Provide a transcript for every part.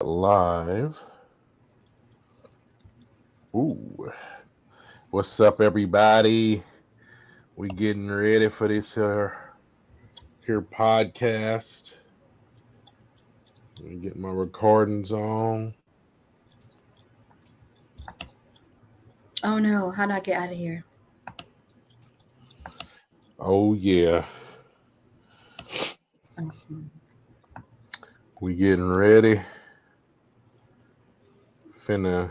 Live. Ooh, what's up, everybody? We getting ready for this here podcast. Let me get my recordings on. Oh no, how do I get out of here? Oh yeah, we getting ready. Finna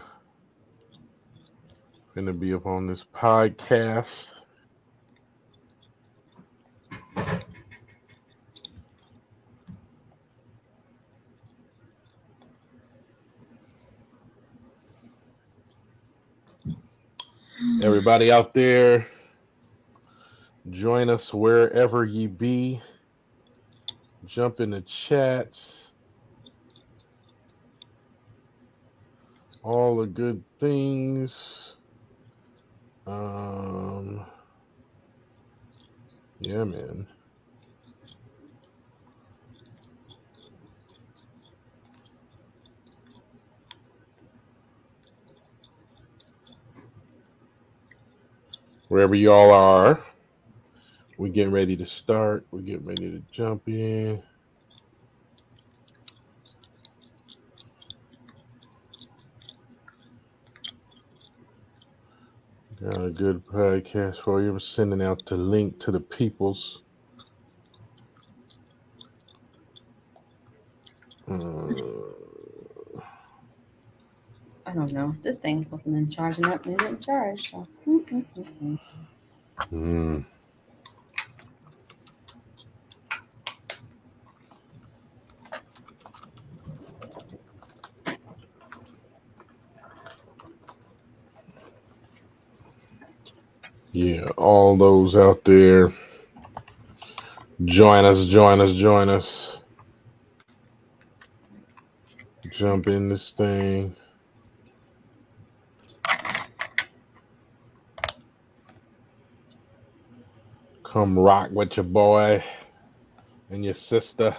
be up on this podcast. Everybody out there, join us wherever you be. Jump in the chats. All the good things. Yeah, man. Wherever y'all are, we getting ready to start. We're getting ready to jump in. Got a good podcast for you. I'm sending out the link to the peoples. I don't know. This thing's supposed to be charging up and it didn't charge. So. Yeah, all those out there, join us. Jump in this thing. Come rock with your boy and your sister.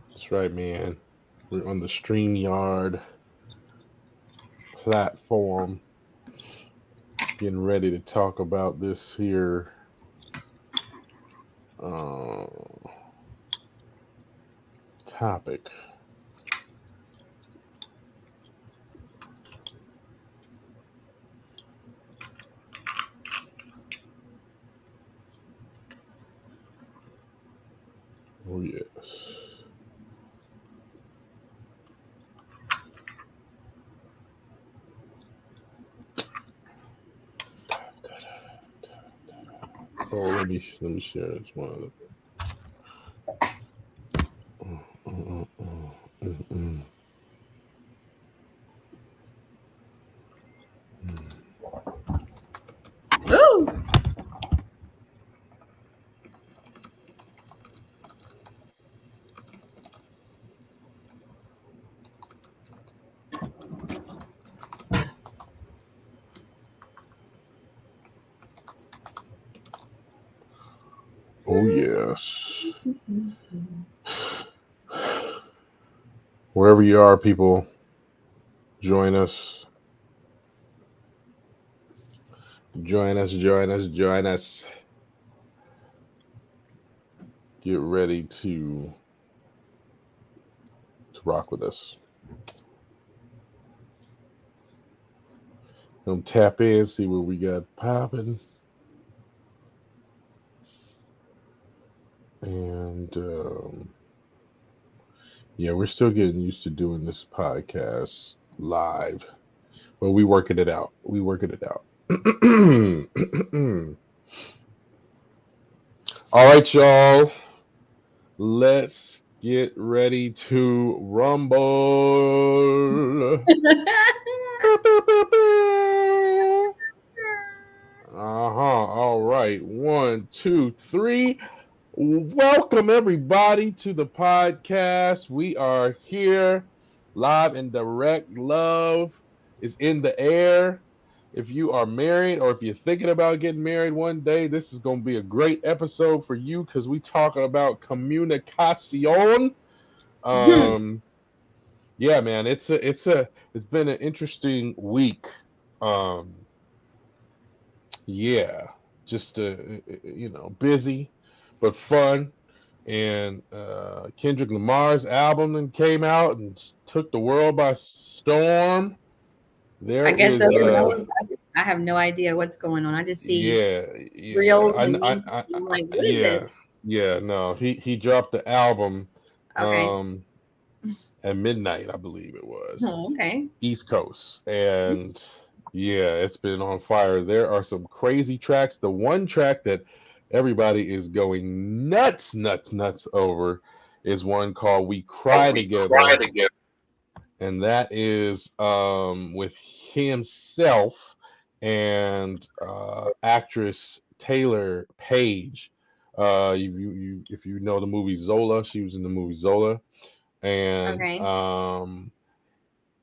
That's right, man. We're on the StreamYard platform, getting ready to talk about this here topic. Oh yes. Oh, let me share this one. Ooh! Oh yes. Wherever you are, people, join us. Join us. Get ready to rock with us. Gonna tap in, see what we got popping. And yeah, we're still getting used to doing this podcast live. But we working it out. All right, y'all. Let's get ready to rumble. All right. 1, 2, 3. Welcome, everybody, to the podcast. We are here live and direct. Love is in the air. If you are married or if you're thinking about getting married one day, this is going to be a great episode for you because we talking about communicación. Um, yeah, man, it's been an interesting week. Um, yeah, just busy but fun. And Kendrick Lamar's album then came out and took the world by storm. I There guess is those are news. I have no idea what's going on. I just see yeah, yeah. reels and memes. I'm like, what is Yeah, this? yeah. No, he dropped the album Okay. um at midnight, I believe it was, Oh, okay. East Coast, and yeah, it's been on fire. There are some crazy tracks. The one track that everybody is going nuts, nuts, nuts over is one called "We Cry Together," and that is with himself and actress Taylor Page. If you know the movie Zola, she was in the movie Zola, and Okay.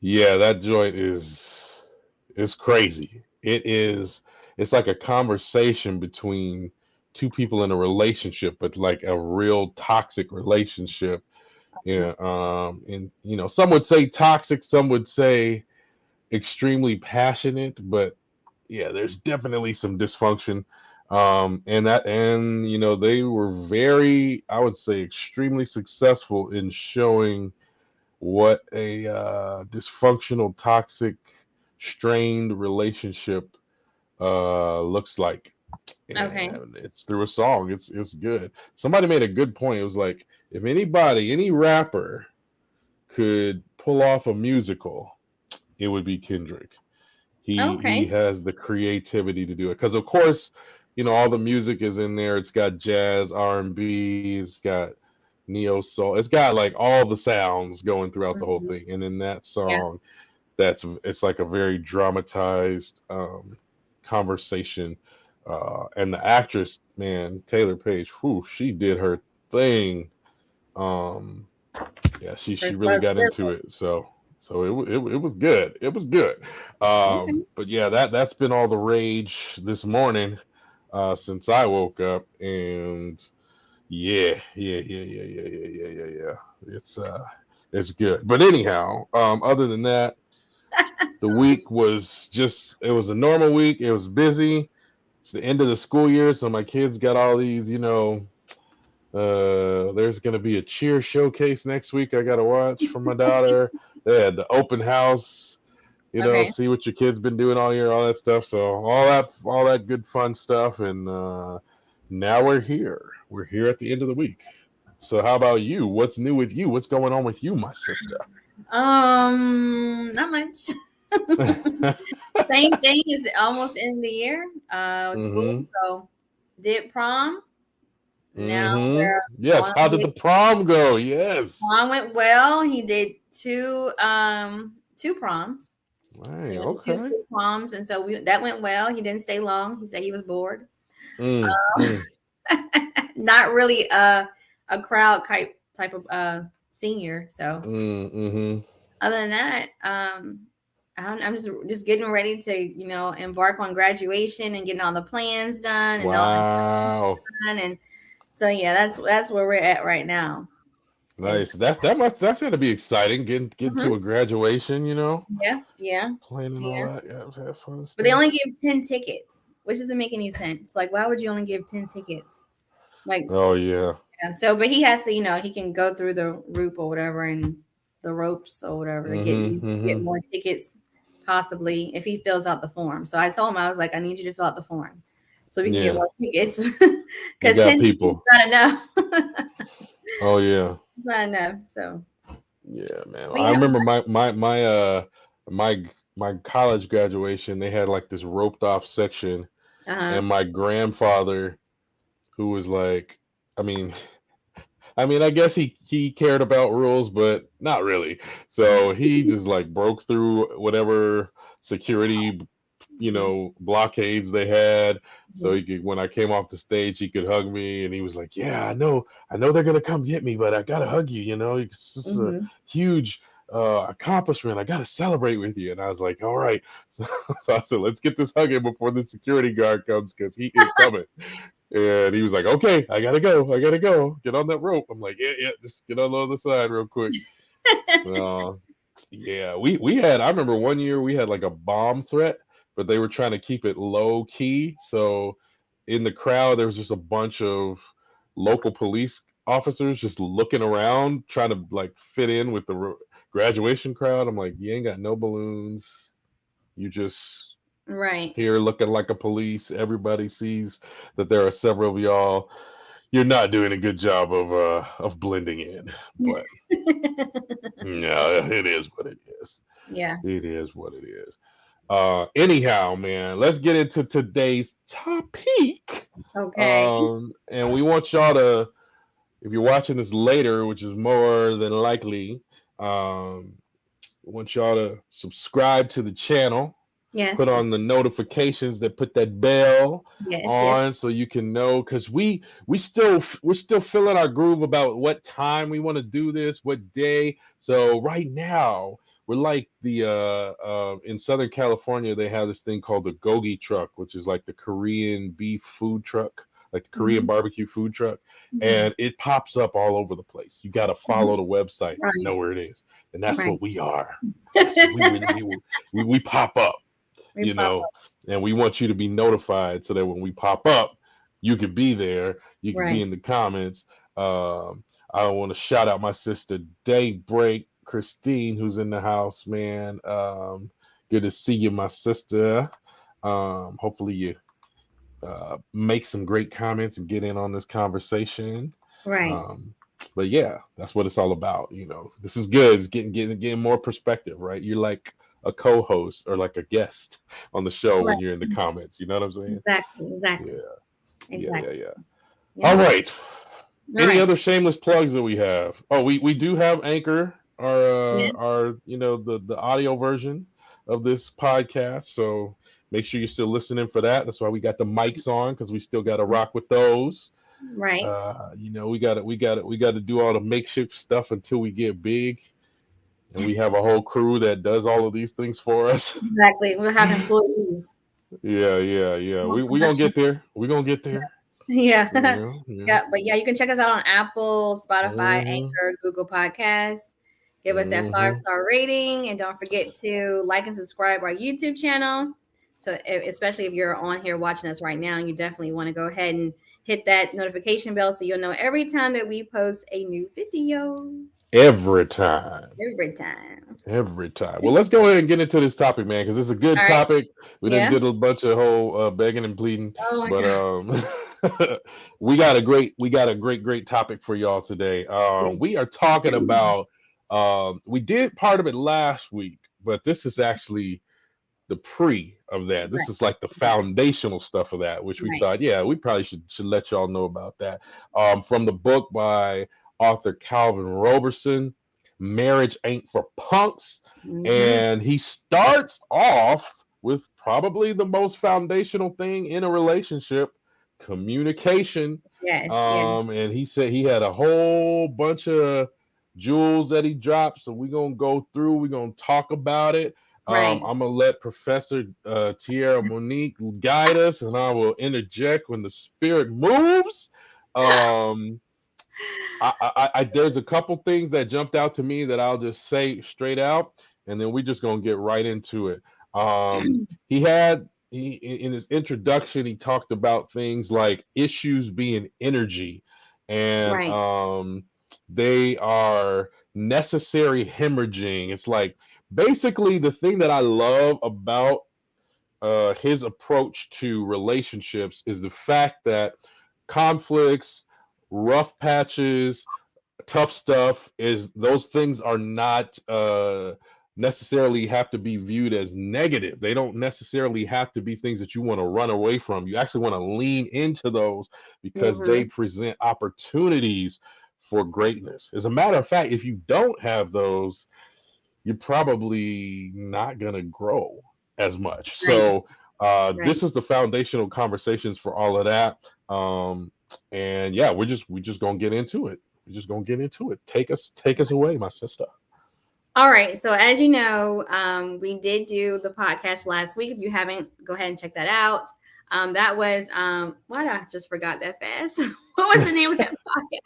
yeah, that joint is crazy. It's like a conversation between two people in a relationship, but like a real toxic relationship. Yeah, and some would say toxic, some would say extremely passionate, but yeah, there's definitely some dysfunction. And they were very, I would say, extremely successful in showing what a dysfunctional, toxic, strained relationship looks like. Okay. And it's through a song. It's good. Somebody made a good point. It was like, if anybody, any rapper could pull off a musical, it would be Kendrick. He Okay. has the creativity to do it because, of course, all the music is in there. It's got jazz, R&B, it's got neo soul, it's got like all the sounds going throughout the whole Mhm. thing. And in that Yeah. song, it's like a very dramatized conversation. And the actress, man, Taylor Page, whew, she did her thing. Um, yeah, she really got into Sizzle. it. So it was good. It was good. Okay. But yeah, that's been all the rage this morning since I woke up, and yeah. It's good. But anyhow, other than that, the week was just it was a normal week. It was busy. It's the end of the school year, so my kids got all these, there's going to be a cheer showcase next week I got to watch for my daughter. They had the open house, Okay. see what your kids been doing all year, all that stuff. So all that good fun stuff, and now we're here. We're here at the end of the week. So how about you? What's new with you? What's going on with you, my sister? Not much. Same thing as almost end of the year. School. Mm-hmm. So did prom. Now Mm-hmm. we're Yes. going How did with the prom go? Yes. prom went well. He did two proms. So he Right. went to two Okay. school proms, and so that went well. He didn't stay long. He said he was bored. Mm, mm, Not really a crowd type of senior. So mm-hmm. other than that, I'm just getting ready to embark on graduation and getting all the plans done and all that Wow. done. And so yeah, that's where we're at right now. Is Nice. That's got to be exciting. Getting to a graduation. Yeah, yeah, Planning all yeah. that. Yeah, that's fun But they only stuff. give 10 tickets, which doesn't make any sense. Like, why would you only give 10 tickets? Like, Oh yeah. and so, but he has to, he can go through the roop or whatever and the ropes or whatever to Mm-hmm. get Mm-hmm. more tickets, possibly if he fills out the form. So I told him, I was like, I need you to fill out the form so we can get Yeah. more tickets We because got 10 tickets is people. not enough. Oh yeah. Not enough. So, Yeah, man. but I yeah, remember my college graduation. They had like this roped off section, uh-huh. and my grandfather, who was like, I mean, I guess he cared about rules, but not really. So he just like broke through whatever security, blockades they had. So he could, when I came off the stage, he could hug me, and he was like, "Yeah, I know they're gonna come get me, but I gotta hug you. It's just a Mm-hmm. huge." accomplishment. I got to celebrate with you. And I was like, all right. So I said, let's get this hugging before the security guard comes because he is coming. And he was like, okay, I got to go. I got to go. Get on that rope. I'm like, yeah, just get on the other side real quick. Uh, yeah, we had, I remember one year we had like a bomb threat, but they were trying to keep it low key. So in the crowd, there was just a bunch of local police officers just looking around, trying to like fit in with the graduation crowd. I'm like, you ain't got no balloons. You just Right. here looking like a police. Everybody sees that there are several of y'all. You're not doing a good job of blending in, but no, it is what it is. Yeah. It is what it is. Anyhow, man, let's get into today's topic. Okay. And we want y'all to, if you're watching this later, which is more than likely, we want y'all to subscribe to the channel, put Yes. on the notifications, that put that bell Yes. on so you can know, because we're still feeling our groove about what time we want to do this, what day. So right now we're like the in Southern California, they have this thing called the gogi truck, which is like the Korean beef food truck, like the Korean barbecue food truck, and it pops up all over the place. You got to follow the website Right. to know where it is, and that's Right. what we are. That's what we pop up, you know, and we want you to be notified so that when we pop up, you can be there. You can be in the comments. I want to shout out my sister Daybreak Christine, who's in the house, man. Good to see you, my sister. Hopefully you make some great comments and get in on this conversation. Right. But yeah, that's what it's all about. You know, this is good. It's getting more perspective, right? You're like a co-host or like a guest on the show when you're in the comments. You know what I'm saying? Exactly. Yeah. Yeah. All right. Any Right. other shameless plugs that we have? Oh, we do have Anchor, Yes. our the audio version of this podcast. So make sure you're still listening for that. That's why we got the mics on, because we still got to rock with those. Right. We got to do all the makeshift stuff until we get big, and we have a whole crew that does all of these things for us. Exactly. We'll have employees. Yeah. More We gonna production. get there. We gonna get there. Yeah. Yeah. But yeah, you can check us out on Apple, Spotify, Mm-hmm. Anchor, Google Podcasts. Give us that Mm-hmm. 5-star rating, and don't forget to like and subscribe our YouTube channel. So, especially if you're on here watching us right now, you definitely want to go ahead and hit that notification bell so you'll know every time that we post a new video. Every time. Every time. Every time. Well, let's go ahead and get into this topic, man, because it's a good All right. topic. We didn't Yeah. did a bunch of whole begging and pleading, Oh my but God. we got a great topic for y'all today. We are talking about we did part of it last week, but this is actually the pre of that. This is like the foundational stuff of that, which we Right. thought, yeah, we probably should let y'all know about that. From the book by author Calvin Roberson, Marriage Ain't for Punks. And he starts off with probably the most foundational thing in a relationship, communication. Yes. And he said he had a whole bunch of jewels that he dropped. So we're going to go through, we're going to talk about it. Right. I'm gonna let Professor TierraMoniqu guide us, and I will interject when the spirit moves. There's a couple things that jumped out to me that I'll just say straight out, and then we're just gonna get right into it. He in his introduction, he talked about things like issues being energy, and they are necessary hemorrhaging. It's like basically the thing that I love about his approach to relationships is the fact that conflicts, rough patches, tough stuff, is those things are not necessarily have to be viewed as negative. They don't necessarily have to be things that you want to run away from. You actually want to lean into those because they present opportunities for greatness. As a matter of fact, if you don't have those, you're probably not going to grow as much. So this is the foundational conversations for all of that. And yeah, we're just gonna get into it. We're just gonna get into it. Take us away, my sister. All right. So as you know, we did do the podcast last week. If you haven't, go ahead and check that out. That was why did I just forgot that fast? What was the name of that podcast?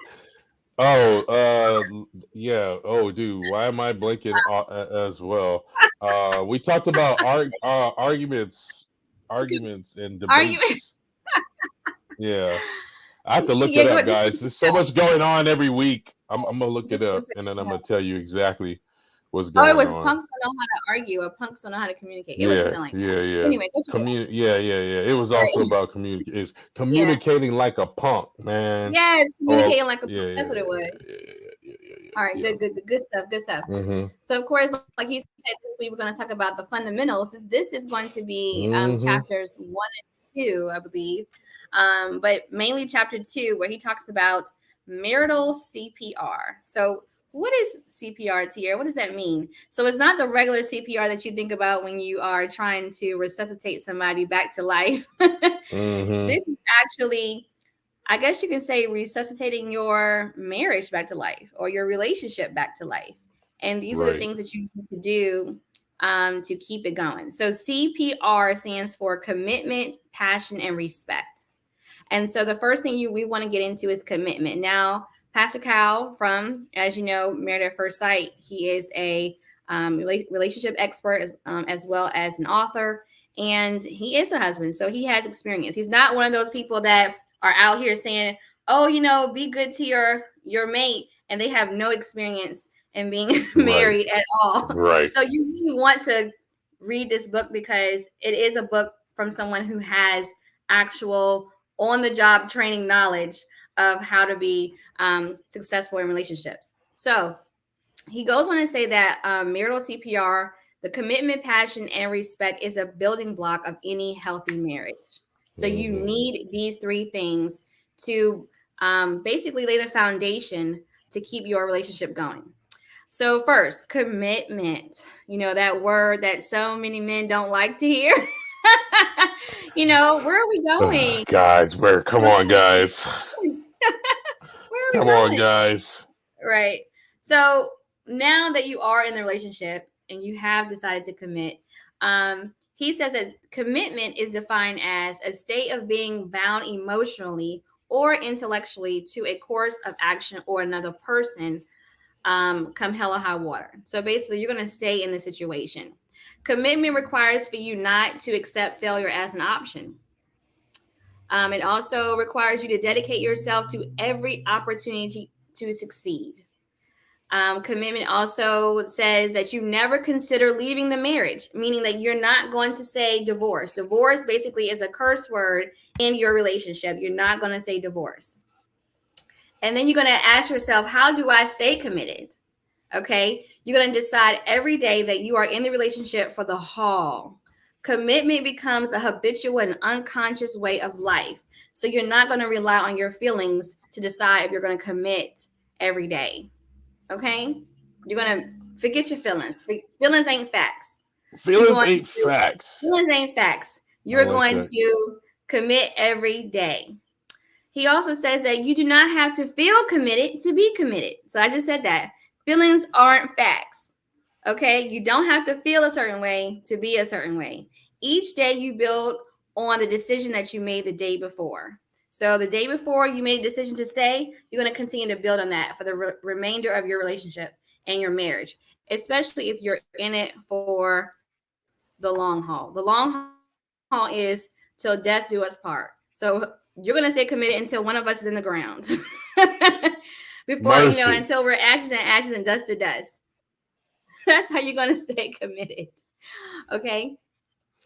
Oh, yeah. Oh, dude, why am I blinking as well? We talked about arguments and Are you? debates. Yeah, I have to look Yeah, it go up, ahead. Just guys. There's so much going on every week. I'm gonna look it go up, check and then it I'm out. gonna tell you exactly what's Oh, it going was on. punks don't know how to argue or punks don't know how to communicate. It was Yeah, something like that. yeah, yeah. Anyway, go check it Yeah, yeah, yeah. It was out. also Right. about Yeah. communicating like a punk, man. Yes, Or communicating like a yeah, punk. yeah, That's what it yeah, was. yeah, yeah, yeah, All yeah, right, yeah. good stuff, good stuff. Mhm, So, of course, like he said, this week we're going to talk about the fundamentals. This is going to be mhm. chapters 1 and 2, I believe, but mainly chapter 2, where he talks about marital CPR. So, what is CPR, Tier? What does that mean? So, it's not the regular CPR that you think about when you are trying to resuscitate somebody back to life. Mhm. This is actually, I guess you can say, resuscitating your marriage back to life or your relationship back to life. And these are the Right. things that you need to do to keep it going. So CPR stands for commitment, passion, and respect. And so the first thing we want to get into is commitment. Now, Pastor Cal from, as you know, Married at First Sight, he is a relationship expert as well as an author, and he is a husband, so he has experience. He's not one of those people that are out here saying, "Oh, be good to your mate," and they have no experience in being Right. married at all. Right. So you really want to read this book because it is a book from someone who has actual on the job training knowledge of how to be successful in relationships. So he goes on to say that marital CPR, the commitment, passion, and respect is a building block of any healthy marriage. So you Mhm. need these three things to basically lay the foundation to keep your relationship going. So, first, commitment. That word that so many men don't like to hear. Where are we going? Guys, where? Come on, guys. Where are we Come on, going? guys. Right. So now that you are in the relationship and you have decided to commit, he says that commitment is defined as a state of being bound emotionally or intellectually to a course of action or another person, come hell or high water. So basically, you're going to stay in the situation. Commitment requires for you not to accept failure as an option. It also requires you to dedicate yourself to every opportunity to succeed. Commitment also says that you never consider leaving the marriage, meaning that you're not going to say divorce. Divorce basically is a curse word in your relationship. You're not going to say divorce. And then you're going to ask yourself, how do I stay committed? Okay. You're going to decide every day that you are in the relationship for the haul. Commitment becomes a habitual and unconscious way of life. So you're not going to rely on your feelings to decide if you're going to commit every day. Okay. You're going to forget your feelings. Feelings ain't facts. You're Feelings going ain't to, facts. feelings ain't facts. I You're like going that. to commit every day. He also says that you do not have to feel committed to be committed. So I just said that. Feelings aren't facts. Okay. You don't have to feel a certain way to be a certain way. Each day you build on the decision that you made the day before. So the day before you made a decision to stay, you're going to continue to build on that for the remainder of your relationship and your marriage, especially if you're in it for the long haul. The long haul is till death do us part. So you're going to stay committed until one of us is in the ground. Until we're Mercy. ashes and ashes and dust to dust. That's how you're going to stay committed. Okay.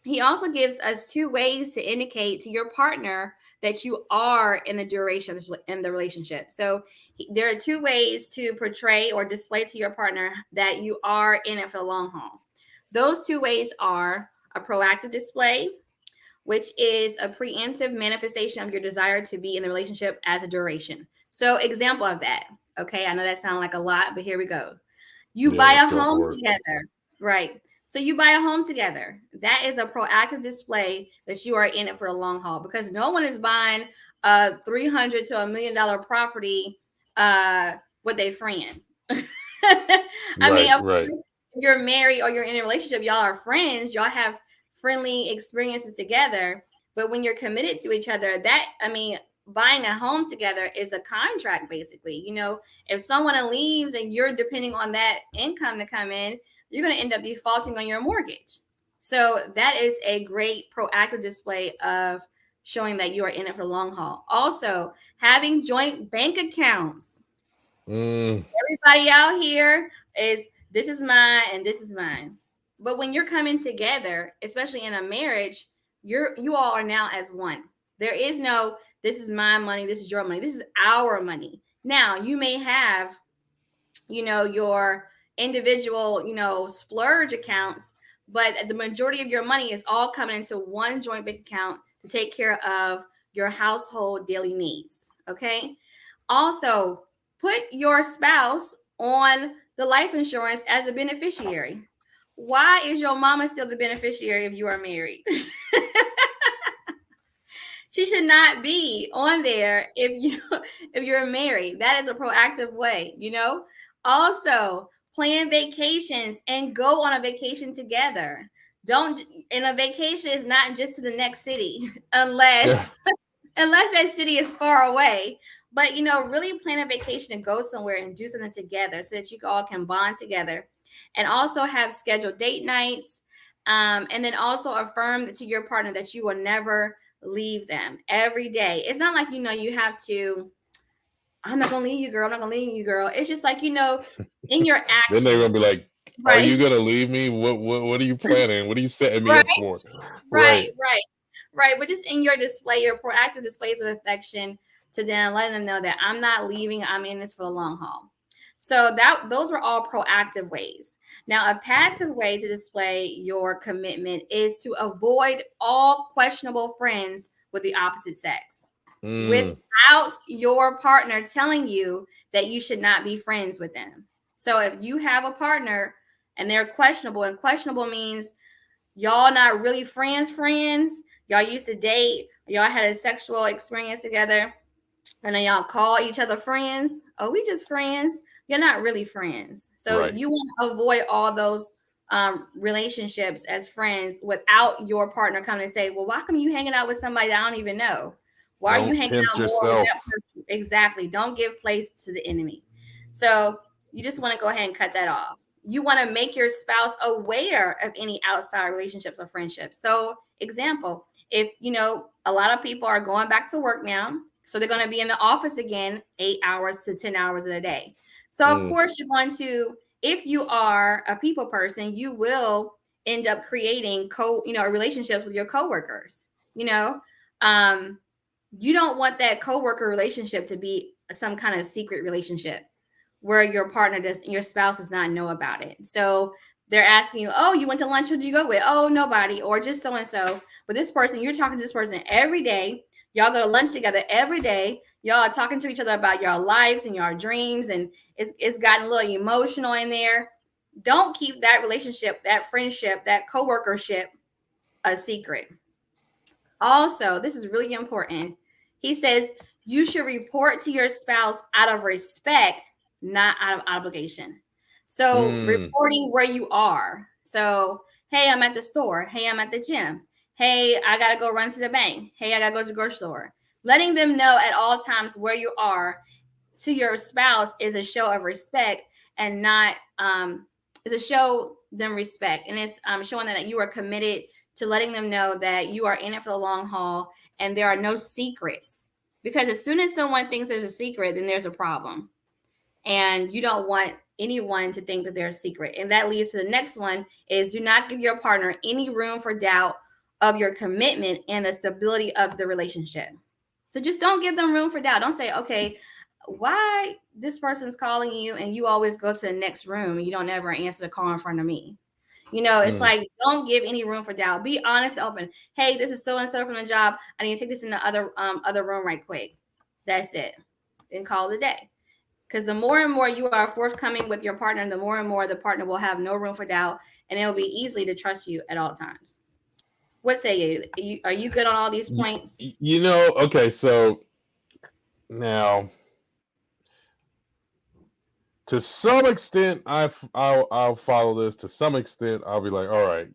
He also gives us two ways to indicate to your partner that you are in the duration in the relationship. So there are two ways to portray or display to your partner that you are in it for the long haul. Those two ways are a proactive display, which is a preemptive manifestation of your desire to be in the relationship as a duration. So, example of that. Okay, I know that sounds like a lot, but here we go. You Yeah, buy let's a go home for it. together, right? So you buy a home together. That is a proactive display that you are in it for a long haul, because no one is buying a $300 to $1 million property with a friend. I mean, Right, right. you're married or you're in a relationship, y'all are friends, y'all have friendly experiences together. But when you're committed to each other, that, I mean, buying a home together is a contract basically. If someone leaves and you're depending on that income to come in, you're going to end up defaulting on your mortgage. So that is a great proactive display of showing that you are in it for the long haul. Also, having joint bank accounts. Mm, Everybody out here is, this is mine and this is mine. But when you're coming together, especially in a marriage, you all are now as one. There is no, this is my money, this is your money, this is our money. Now you may have, your individual, splurge accounts, but the majority of your money is all coming into one joint bank account to take care of your household daily needs. Okay. Also, put your spouse on the life insurance as a beneficiary. Why is your mama still the beneficiary if you are married? She should not be on there if you're married. That is a proactive way. Also, plan vacations and go on a vacation together. Don't And a vacation is not just to the next city yeah. unless that city is far away. But really plan a vacation and go somewhere and do something together so that you all can bond together, and also have scheduled date nights. And then also affirm to your partner that you will never leave them every day. It's not like you have to. I'm not gonna leave you, girl. I'm not gonna leave you, girl. It's just like in your Then they're actions, gonna be like, "Are right? you gonna leave me? What are you planning? What are you setting me Right, up for?" right, Right. right. Right, but just in your display, your proactive displays of affection to them, letting them know that I'm not leaving, I'm in this for the long haul. So those are all proactive ways. Now, a passive way to display your commitment is to avoid all questionable friends with the opposite sex Mm, without your partner telling you that you should not be friends with them. So if you have a partner and they're questionable, and questionable means y'all not really friends, y'all used to date, y'all had a sexual experience together, and then y'all call each other friends. Oh, we just friends. You're not really friends. So right. you want to avoid all those relationships as friends without your partner coming and say, well, why come you hanging out with somebody that I don't even know? Why are you Don't hanging tempt out more with that yourself. person? Exactly. Don't give place to the enemy. So you just want to go ahead and cut that off. You want to make your spouse aware of any outside relationships or friendships. So, example, if a lot of people are going back to work now, so they're going to be in the office again 8 hours to 10 hours in a day. So of Mm, course you want to, if you are a people person, you will end up creating relationships with your coworkers. you know um you don't want that coworker relationship to be some kind of secret relationship where your spouse does not know about it. So they're asking you, oh, you went to lunch, who did you go with? Oh, nobody, or just so and so. But this person, you're talking to this person every day. Y'all go to lunch together every day. Y'all are talking to each other about your lives and your dreams, and it's gotten a little emotional in there. Don't keep that relationship, that friendship, that coworkership a secret. Also, this is really important. He says you should report to your spouse out of respect, not out of obligation. So, mm, reporting where you are. So, hey, I'm at the store. Hey, I'm at the gym. Hey, I got to go run to the bank. Hey, I got to go to the grocery store. Letting them know at all times where you are to your spouse is a show of respect, and not is a show them respect, and it's showing that you are committed to letting them know that you are in it for the long haul and there are no secrets. Because as soon as someone thinks there's a secret, then there's a problem, and you don't want anyone to think that they're a secret. And that leads to the next one: is do not give your partner any room for doubt of your commitment and the stability of the relationship. So just don't give them room for doubt. Don't say, okay, why this person's calling you and you always go to the next room and you don't ever answer the call in front of me. It's mm. like, don't give any room for doubt. Be honest, open. Hey, this is so and so from the job. I need to take this in the other room right quick. That's it. Then call it a day. Because the more and more you are forthcoming with your partner, the more and more the partner will have no room for doubt, and it will be easy to trust you at all times. What say you? Are you good on all these points? Okay, so now To some extent, I'll follow this. To some extent, I'll be like, all right,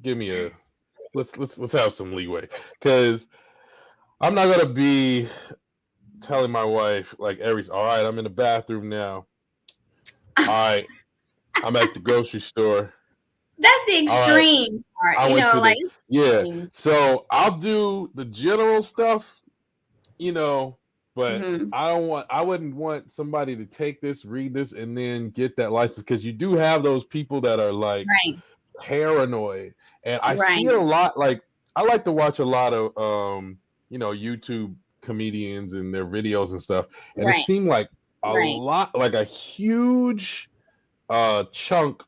give me a let's have some leeway, because I'm not gonna be telling my wife like every all right, I'm in the bathroom now. All right, I'm at the grocery store. That's the All right, extreme part, I went to like the it's yeah. extreme. So I'll do the general stuff, you know, but Mm-hmm. I wouldn't want somebody to take this, read this, and then get that license, because you do have those people that are like Right, paranoid, and I see it a right, lot. Like I like to watch a lot of YouTube comedians and their videos and stuff, and it right, seemed like a right. lot, like a huge chunk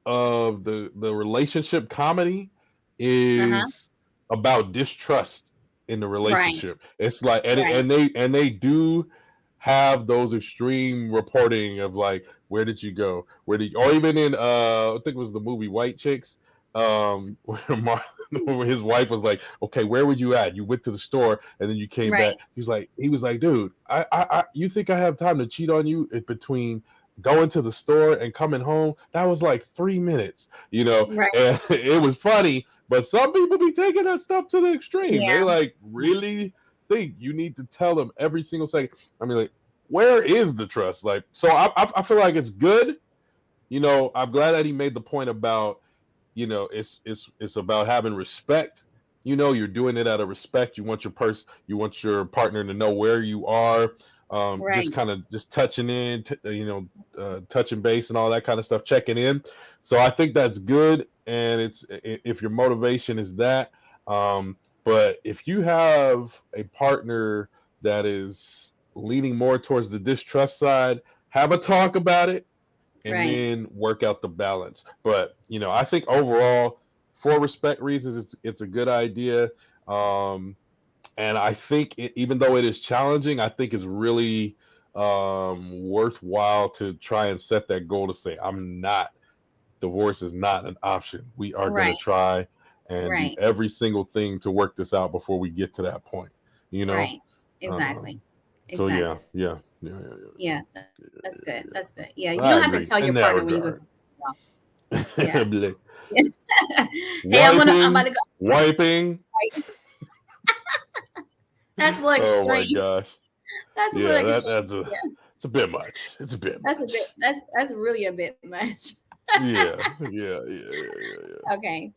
of the relationship comedy Uh-huh. is about distrust in the Right, relationship. It's like, right, and they do have those extreme reporting of like, where did you go, where did you, or even in I think it was the movie White Chicks, where, where his wife was like, okay, where were you at, you went to the store and then you came back. right, He was like, dude, I you think I have time to cheat on you between going to the store and coming home? That was like 3 minutes, right. and it was funny. But some people be taking that stuff to the extreme. They Yeah, like really think you need to tell them every single second. I mean, like, where is the trust? Like, so I feel like it's good. I'm glad that he made the point about, it's about having respect. You're doing it out of respect. You want your partner to know where you are. Just right, kind of just touching in, touching base and all that kind of stuff, checking in. So I think that's good. And it's, if your motivation is that, but if you have a partner that is leaning more towards the distrust side, have a talk about it and right. then work out the balance. But I think overall, for respect reasons, it's a good idea. And I think even though it is challenging, I think it's really worthwhile to try and set that goal to say, I'm not, divorce is not an option. We are going to Right, try and do right, every single thing to work this out before we get to that point. You know. right. Exactly. Um, so yeah, Exactly. yeah, yeah, yeah, Yeah, that's good. yeah, That's good. Yeah, you yeah. I don't have to agree tell your in that partner when you go to regard. the well, yeah. Like, Yes. Hey, I'm about wiping, to go. wiping. Right. That's a little Oh my extreme. gosh. That's a little Yeah, extreme. that's a Yeah. it's a bit much. It's a bit That's a bit much. that's really a bit much. Yeah, yeah, yeah, yeah, yeah, Okay.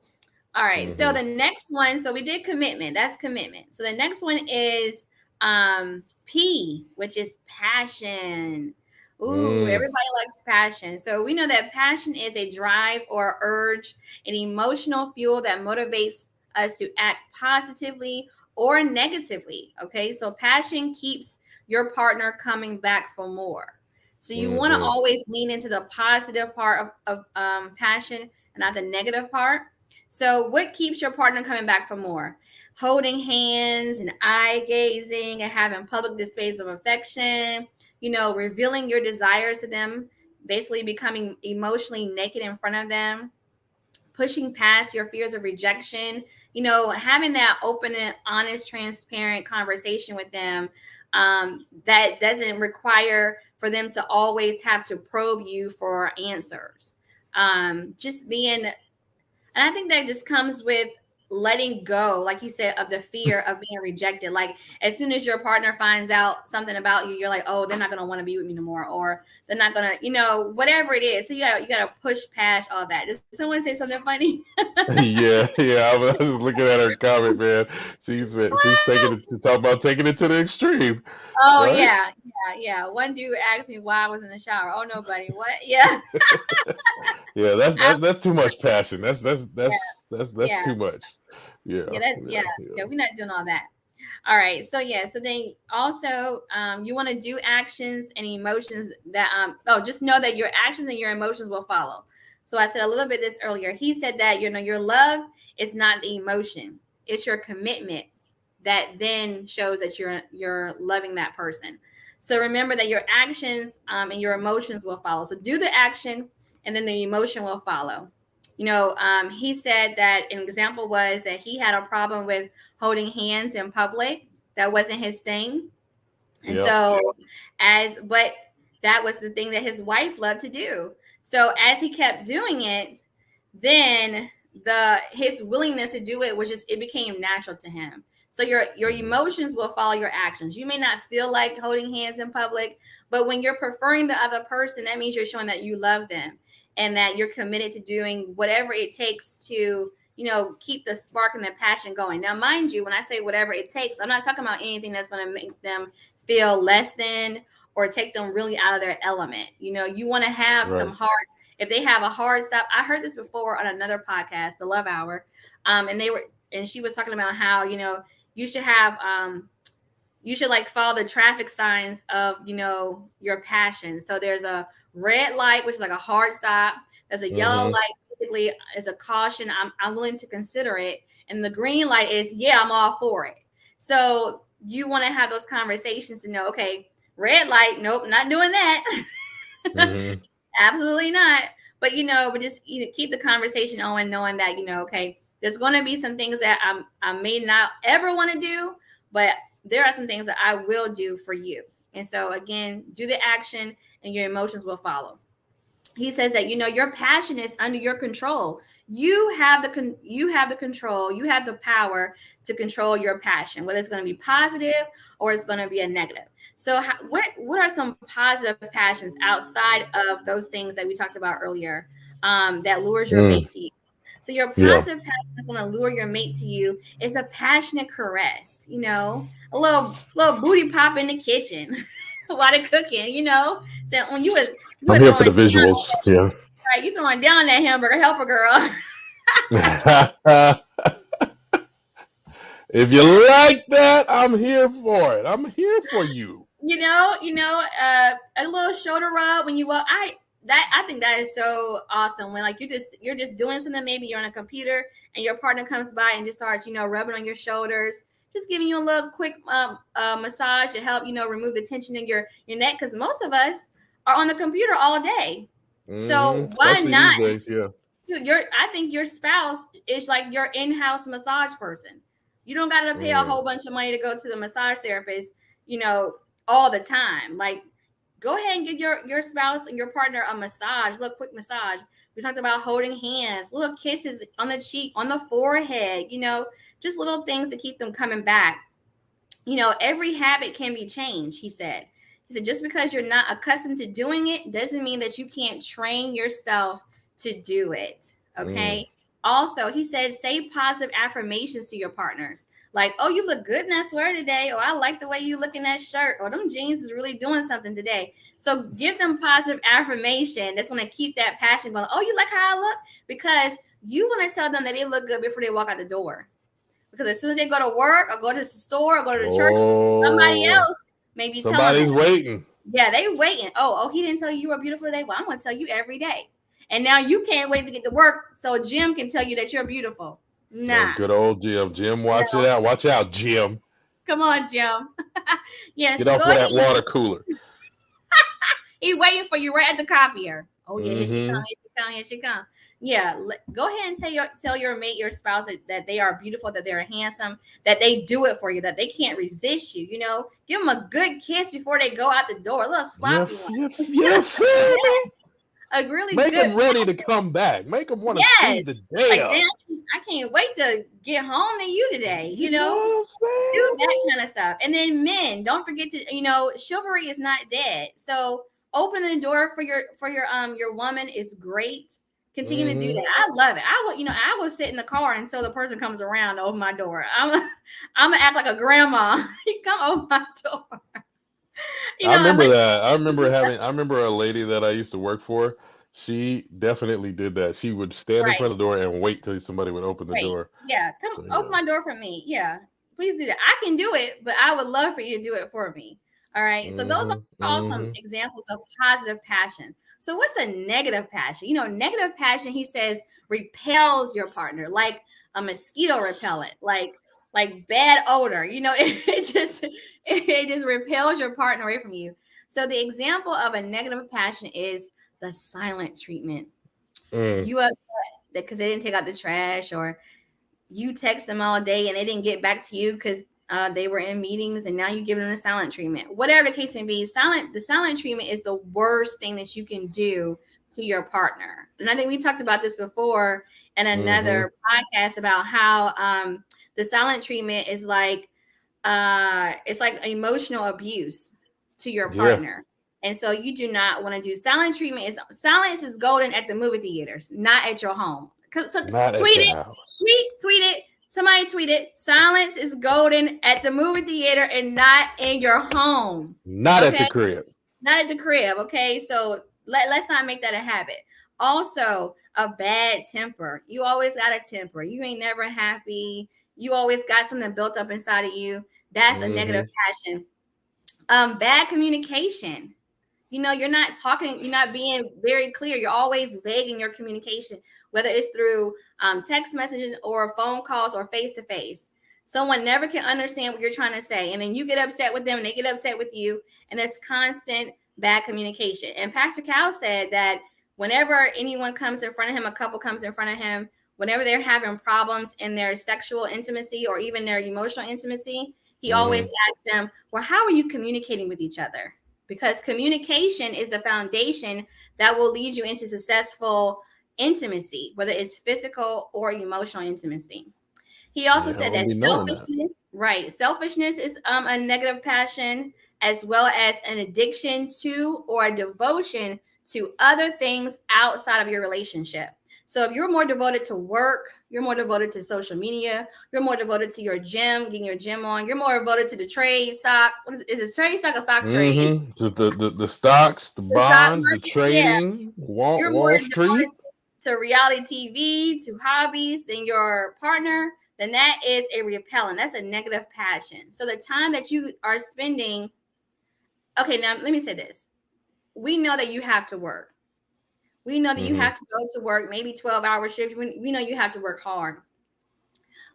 All right. So yeah. the next one, so we did commitment. That's commitment. So the next one is P, which is passion. Ooh, Mm-hmm. everybody likes passion. So we know that passion is a drive or urge, an emotional fuel that motivates us to act positively or negatively. Okay. So passion keeps your partner coming back for more. So you want to Mm-hmm. always lean into the positive part of passion and not the negative part. So, what keeps your partner coming back for more? Holding hands and eye gazing and having public displays of affection, revealing your desires to them, basically becoming emotionally naked in front of them, pushing past your fears of rejection, having that open and honest, transparent conversation with them, that doesn't require for them to always have to probe you for answers. Just being, and I think that just comes with letting go, like you said, of the fear of being rejected. Like as soon as your partner finds out something about you, you're like, oh, they're not gonna want to be with me no more, or they're not gonna, whatever it is. So you gotta push past all that. Did someone say something funny? Yeah, yeah. I was just looking at her comment, man. She said she's taking it to talk about taking it to the extreme, Oh right? yeah, yeah, yeah. One dude asked me why I was in the shower. Oh nobody, what? Yeah. Yeah, I, that's too much passion. yeah, That's yeah, too much. Yeah, yeah, that, yeah, yeah, yeah. yeah. We're not doing all that. All right. So yeah. So then also, you want to do actions and emotions that just know that your actions and your emotions will follow. So I said a little bit this earlier. He said that your love is not the emotion; it's your commitment that then shows that you're loving that person. So remember that your actions and your emotions will follow. So do the action, and then the emotion will follow. He said that an example was that he had a problem with holding hands in public. That wasn't his thing. And Yep. so, but that was the thing that his wife loved to do. So as he kept doing it, then his willingness to do it was just, it became natural to him. So your emotions will follow your actions. You may not feel like holding hands in public, but when you're preferring the other person, that means you're showing that you love them and that you're committed to doing whatever it takes to, keep the spark and the passion going. Now, mind you, when I say whatever it takes, I'm not talking about anything that's going to make them feel less than or take them really out of their element. You want to have some Right. hard, if they have a hard stop. I heard this before on another podcast, The Love Hour. And she was talking about how, you should have, you should like follow the traffic signs of, your passion. So there's a red light, which is like a hard stop. There's a yellow light, basically is a caution. I'm willing to consider it. And the green light is, yeah, I'm all for it. So you want to have those conversations to know, okay, red light, nope, not doing that. Absolutely not. But but just keep the conversation on, knowing that okay, there's going to be some things that I may not ever want to do, but there are some things that I will do for you. And so again, do the action, and your emotions will follow. He says that your passion is under your control. You have the control. You have the power to control your passion, whether it's going to be positive or it's going to be a negative. So what are some positive passions outside of those things that we talked about earlier, that lures your mate to you? So your Yeah. positive passion is going to lure your mate to you. It's a passionate caress, a little booty pop in the kitchen while they're cooking, So when you was I'm here for throwing the down, visuals. Yeah. right, you throwing down that hamburger, helper girl. If you like that, I'm here for it. I'm here for you. A little shoulder rub when you walk. I think that is so awesome when like you're just doing something. Maybe you're on a computer and your partner comes by and just starts rubbing on your shoulders, just giving you a little quick massage to help remove the tension in your neck, because most of us are on the computer all day. So why Especially not? these days. Yeah. I think your spouse is like your in-house massage person. You don't got to pay a whole bunch of money to go to the massage therapist, all the time. Like, go ahead and give your spouse and your partner a massage, a little quick massage. We talked about holding hands, little kisses on the cheek, on the forehead, just little things to keep them coming back. Every habit can be changed, he said. He said, just because you're not accustomed to doing it doesn't mean that you can't train yourself to do it. Okay. Also, he said, say positive affirmations to your partners. Like, oh, you look good in that sweater today. Oh, I like the way you look in that shirt. Or them jeans is really doing something today. So give them positive affirmation that's going to keep that passion going. Oh, you like how I look? Because you want to tell them that they look good before they walk out the door. Because as soon as they go to work or go to the store or go to the church, somebody else may be telling them. Somebody's waiting. Yeah, they waiting. Oh, he didn't tell you were beautiful today. Well, I'm going to tell you every day. And now you can't wait to get to work so Jim can tell you that you're beautiful. Nah. Oh, good old Jim. Jim, watch it out. Watch out, Jim. Come on, Jim. Yeah, Get so off go with ahead. that water cooler. He's waiting for you right at the copier. Oh, yeah, here she comes. Here she comes. Yeah, go ahead and tell your mate, your spouse, that they are beautiful, that they're handsome, that they do it for you, that they can't resist you. Give them a good kiss before they go out the door, a little sloppy one. You feel me? A really Make good them ready to come back. Make them want to see the day like, up. damn, I can't wait to get home to you today. You know what I'm saying? Do that kind of stuff. And then men, don't forget to, chivalry is not dead. So opening the door for your woman is great. Continue to do that. I love it. I will sit in the car until the person comes around to open my door. I'm gonna act like a grandma. You come open my door. I remember that. I remember a lady that I used to work for. She definitely did that. She would stand in front of the door and wait till somebody would open the door. Yeah, come open my door for me. Yeah, please do that. I can do it, but I would love for you to do it for me. All right. So those are all some examples of positive passion. So what's a negative passion? Negative passion, he says, repels your partner like a mosquito repellent, like bad odor. It just repels your partner away from you. So the example of a negative passion is the silent treatment. You upset because they didn't take out the trash, or you text them all day and they didn't get back to you because They were in meetings, and now you give them a silent treatment. Whatever the case may be, the silent treatment is the worst thing that you can do to your partner. And I think we talked about this before in another podcast about how the silent treatment is like it's like emotional abuse to your Yeah. partner. And so you do not want to do silent treatment. Silence is golden at the movie theaters, not at your home. So Not at tweet the it, house. tweet it. Somebody tweet it. Silence is golden at the movie theater and not in your home. Not at the Okay, crib. not at the crib. Okay, so let's not make that a habit. Also, a bad temper. You always got a temper. You ain't never happy. You always got something built up inside of you. That's a negative passion. Bad communication. You're not talking, you're not being very clear. You're always vague in your communication, whether it's through text messages or phone calls or face to face. Someone never can understand what you're trying to say. And then you get upset with them and they get upset with you. And that's constant bad communication. And Pastor Cal said that whenever anyone comes in front of him, a couple comes in front of him, whenever they're having problems in their sexual intimacy or even their emotional intimacy, he always asks them, well, how are you communicating with each other? Because communication is the foundation that will lead you into successful intimacy, whether it's physical or emotional intimacy. He also said that selfishness is a negative passion, as well as an addiction to or a devotion to other things outside of your relationship. So if you're more devoted to work, you're more devoted to social media, you're more devoted to your gym, getting your gym on, you're more devoted to the trade stock. What is it trade stock or stock trade? The stocks, the The stock bonds, the market. Yeah. trading, You're more Wall Street. devoted to reality TV, to hobbies than your partner, then that is a repellent. That's a negative passion. So the time that you are spending, okay, now let me say this. We know that you have to work. We know that you have to go to work, maybe 12-hour shift. We know you have to work hard.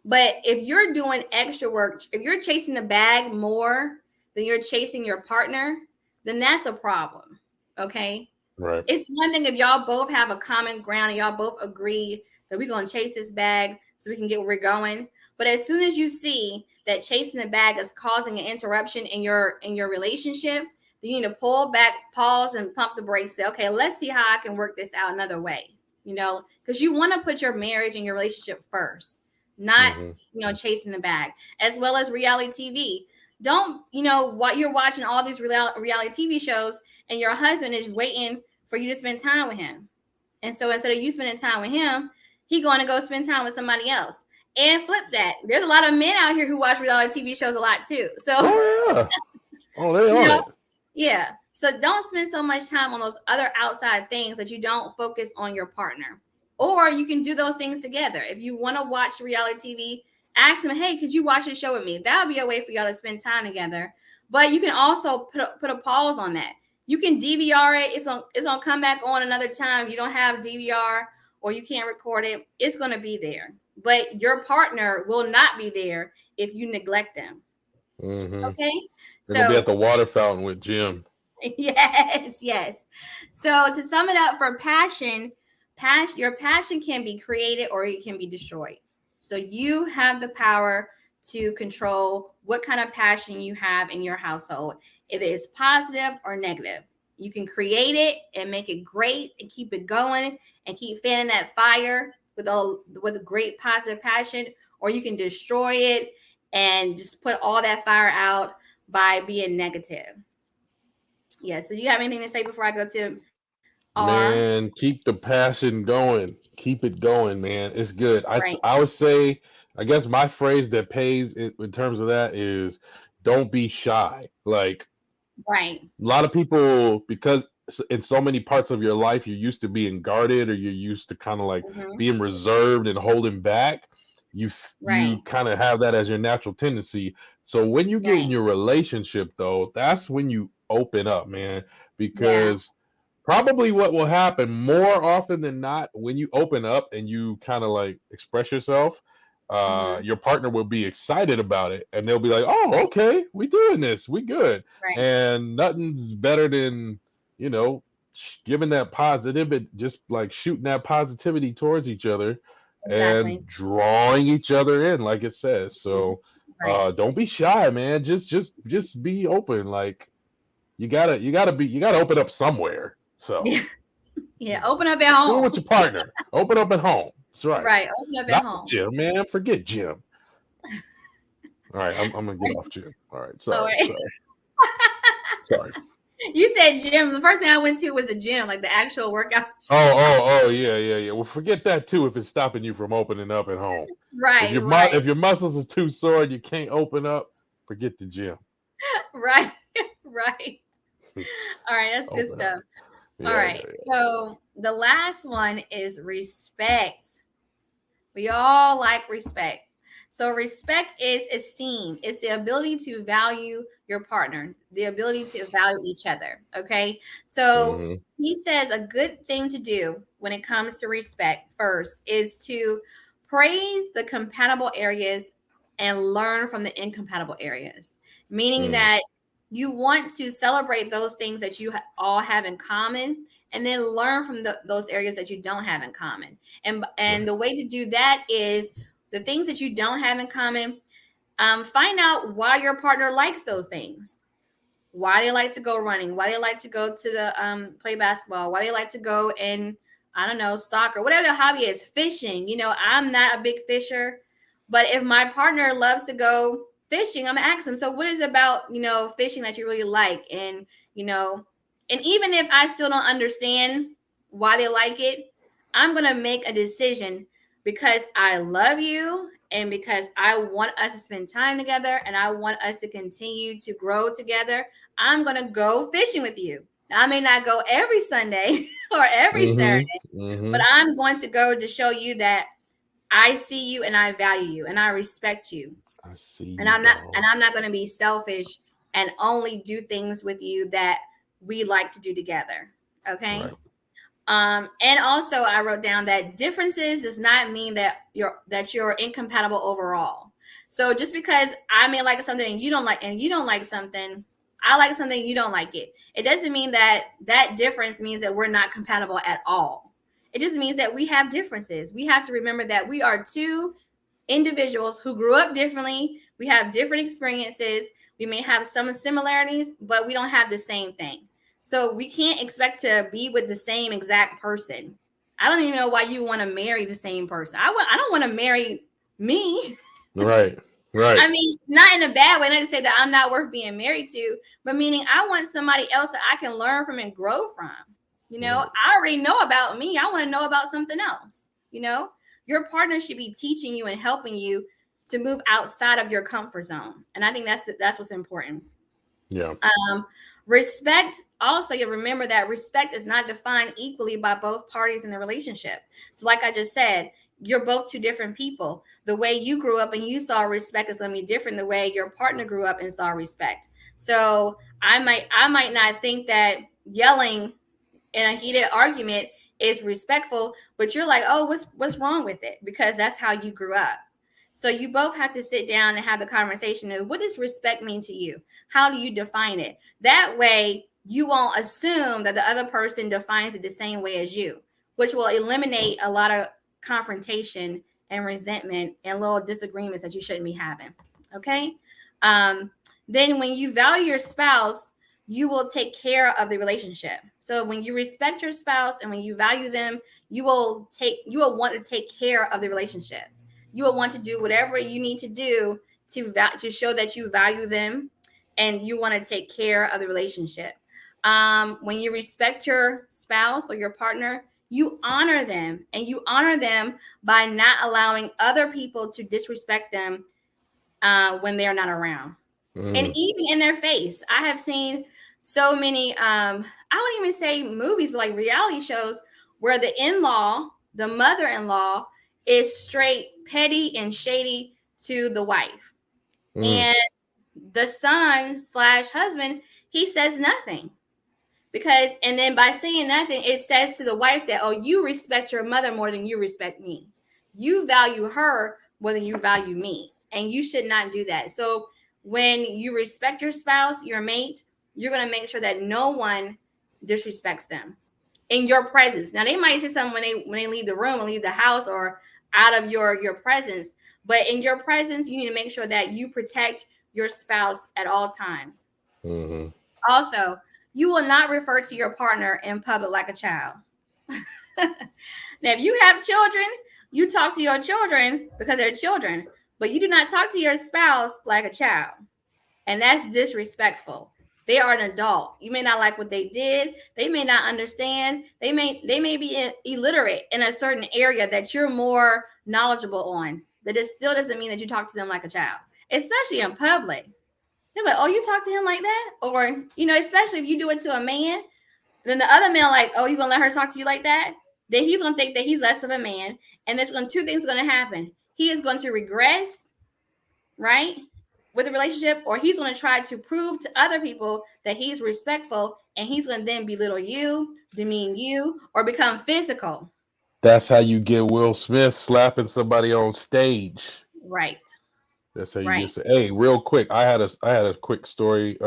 But if you're doing extra work, if you're chasing the bag more than you're chasing your partner, then that's a problem. Okay. Right. It's one thing if y'all both have a common ground and y'all both agree that we're going to chase this bag so we can get where we're going. But as soon as you see that chasing the bag is causing an interruption in your relationship, then you need to pull back, pause, and pump the brakes. Say, okay, let's see how I can work this out another way. Because you want to put your marriage and your relationship first, not chasing the bag. As well as reality TV. Don't while you're watching all these reality TV shows and your husband is waiting for you to spend time with him, and so instead of you spending time with him, he's going to go spend time with somebody else. And flip that. There's a lot of men out here who watch reality TV shows a lot too. So they are. Yeah. So don't spend so much time on those other outside things that you don't focus on your partner. Or you can do those things together. If you want to watch reality TV, ask them, hey, could you watch this show with me? That would be a way for y'all to spend time together. But you can also put a pause on that. You can DVR it. It's on come back on another time. You don't have DVR or you can't record it. It's going to be there. But your partner will not be there if you neglect them. Okay? It'll be at the water fountain with Jim. Yes. So to sum it up, for passion, your passion can be created or it can be destroyed. So you have the power to control what kind of passion you have in your household, if it is positive or negative. You can create it and make it great and keep it going and keep fanning that fire with a great positive passion, or you can destroy it and just put all that fire out by being negative. Yeah. So do you have anything to say before I go to R? Man, keep the passion going. Keep it going, man. It's good. I would say, I guess my phrase that pays in terms of that is don't be shy. Like, right. A lot of people, because in so many parts of your life, you're used to being guarded or you're used to kind of like being reserved and holding back. You kind of have that as your natural tendency. So when you get in your relationship, though, that's when you open up, man, because probably what will happen more often than not, when you open up and you kind of like express yourself, your partner will be excited about it and they'll be like, oh, okay, we doing this, we good. And nothing's better than, giving that positive, just like shooting that positivity towards each other and drawing each other in, like it says. So Right. Don't be shy, man. Just be open. Like you gotta open up somewhere. So Yeah. Yeah. Open up at even home. with your partner, open up at home. That's right. Right. Open up at Not the home. gym, man. Forget gym. All right, I'm gonna get off gym. All right, All sorry, right. sorry, sorry. You said gym. The first thing I went to was the gym, like the actual workout. Oh, yeah, yeah, yeah. Well, forget that too if it's stopping you from opening up at home. Right. Right. If your muscles is too sore and you can't open up, forget the gym. Right. Right. All right. That's good Open up. stuff. All Yeah, right. yeah, yeah. So the last one is respect. We all like respect. So respect is esteem. It's the ability to value your partner, the ability to value each other. Okay. So Mm-hmm. he says a good thing to do when it comes to respect first is to praise the compatible areas and learn from the incompatible areas, meaning Mm, that you want to celebrate those things that you all have in common and then learn from those areas that you don't have in common. And right. the way to do that is the things that you don't have in common. Find out why your partner likes those things. Why they like to go running. Why they like to go to the play basketball. Why they like to go and I don't know soccer. Whatever the hobby is, fishing. You know, I'm not a big fisher, but if my partner loves to go fishing, I'm gonna ask him. So, what is it about fishing that you really like? And you know, and even if I still don't understand why they like it, I'm gonna make a decision because I love you and because I want us to spend time together and I want us to continue to grow together. I'm going to go fishing with you. I may not go every Sunday or every Saturday, Mm-hmm. but Mm-hmm. I'm going to go to show you that I see you and I value you and I respect you. I see And you, I'm not dog. and I'm not going to be selfish and only do things with you that we like to do together. Okay? Right. And also I wrote down that differences does not mean that you're incompatible overall. So just because I may like something and you don't like something, I like something, you don't like it. It doesn't mean that that difference means that we're not compatible at all. It just means that we have differences. We have to remember that we are two individuals who grew up differently. We have different experiences. We may have some similarities, but we don't have the same thing. So we can't expect to be with the same exact person. I don't even know why you want to marry the same person. I don't want to marry me. Right. I Right. mean, not in a bad way, not to say that I'm not worth being married to, but meaning I want somebody else that I can learn from and grow from. Right. I already know about me. I want to know about something else. Your partner should be teaching you and helping you to move outside of your comfort zone. And I think that's what's important. Yeah. Um, Respect, also, you remember that respect is not defined equally by both parties in the relationship. So, like I just said, you're both two different people. The way you grew up and you saw respect is going to be different the way your partner grew up and saw respect. So, I might not think that yelling in a heated argument is respectful, but you're like, oh, what's wrong with it? Because that's how you grew up. So you both have to sit down and have the conversation of what does respect mean to you? How do you define it? That way you won't assume that the other person defines it the same way as you, which will eliminate a lot of confrontation and resentment and little disagreements that you shouldn't be having. Okay. Um, then when you value your spouse, you will take care of the relationship. So when you respect your spouse and when you value them, you will want to take care of the relationship. You will want to do whatever you need to do to show that you value them and you want to take care of the relationship. When you respect your spouse or your partner, you honor them and you honor them by not allowing other people to disrespect them when they're not around and Mm, even in their face. I have seen so many I wouldn't even say movies, but like reality shows where the mother-in-law is straight petty and shady to the wife. mm, And the son slash husband, he says nothing. Because and then by saying nothing, it says to the wife that, oh, you respect your mother more than you respect me. You value her more than you value me. And you should not do that. So when you respect your spouse, your mate, you're gonna make sure that no one disrespects them in your presence. Now they might say something when they leave the room and leave the house or out of your presence, But in your presence, you need to make sure that you protect your spouse at all times. Mm-hmm. Also, you will not refer to your partner in public like a child. Now, if you have children, you talk to your children because they're children, but you do not talk to your spouse like a child. And that's disrespectful. They are an adult. You may not like what they did. They may not understand. They may be illiterate in a certain area that you're more knowledgeable on. But it still doesn't mean that you talk to them like a child, especially in public. They're like, "Oh, you talk to him like that?" Or, especially if you do it to a man, then the other man like, "Oh, you gonna let her talk to you like that?" Then he's gonna think that he's less of a man, and there's going two things going to happen. He is going to regress, right, with the relationship, or he's going to try to prove to other people that he's respectful, and he's going to then belittle you, demean you, or become physical. That's how you get Will Smith slapping somebody on stage. Right. That's how you Right. get. Hey, real quick, I had a quick story.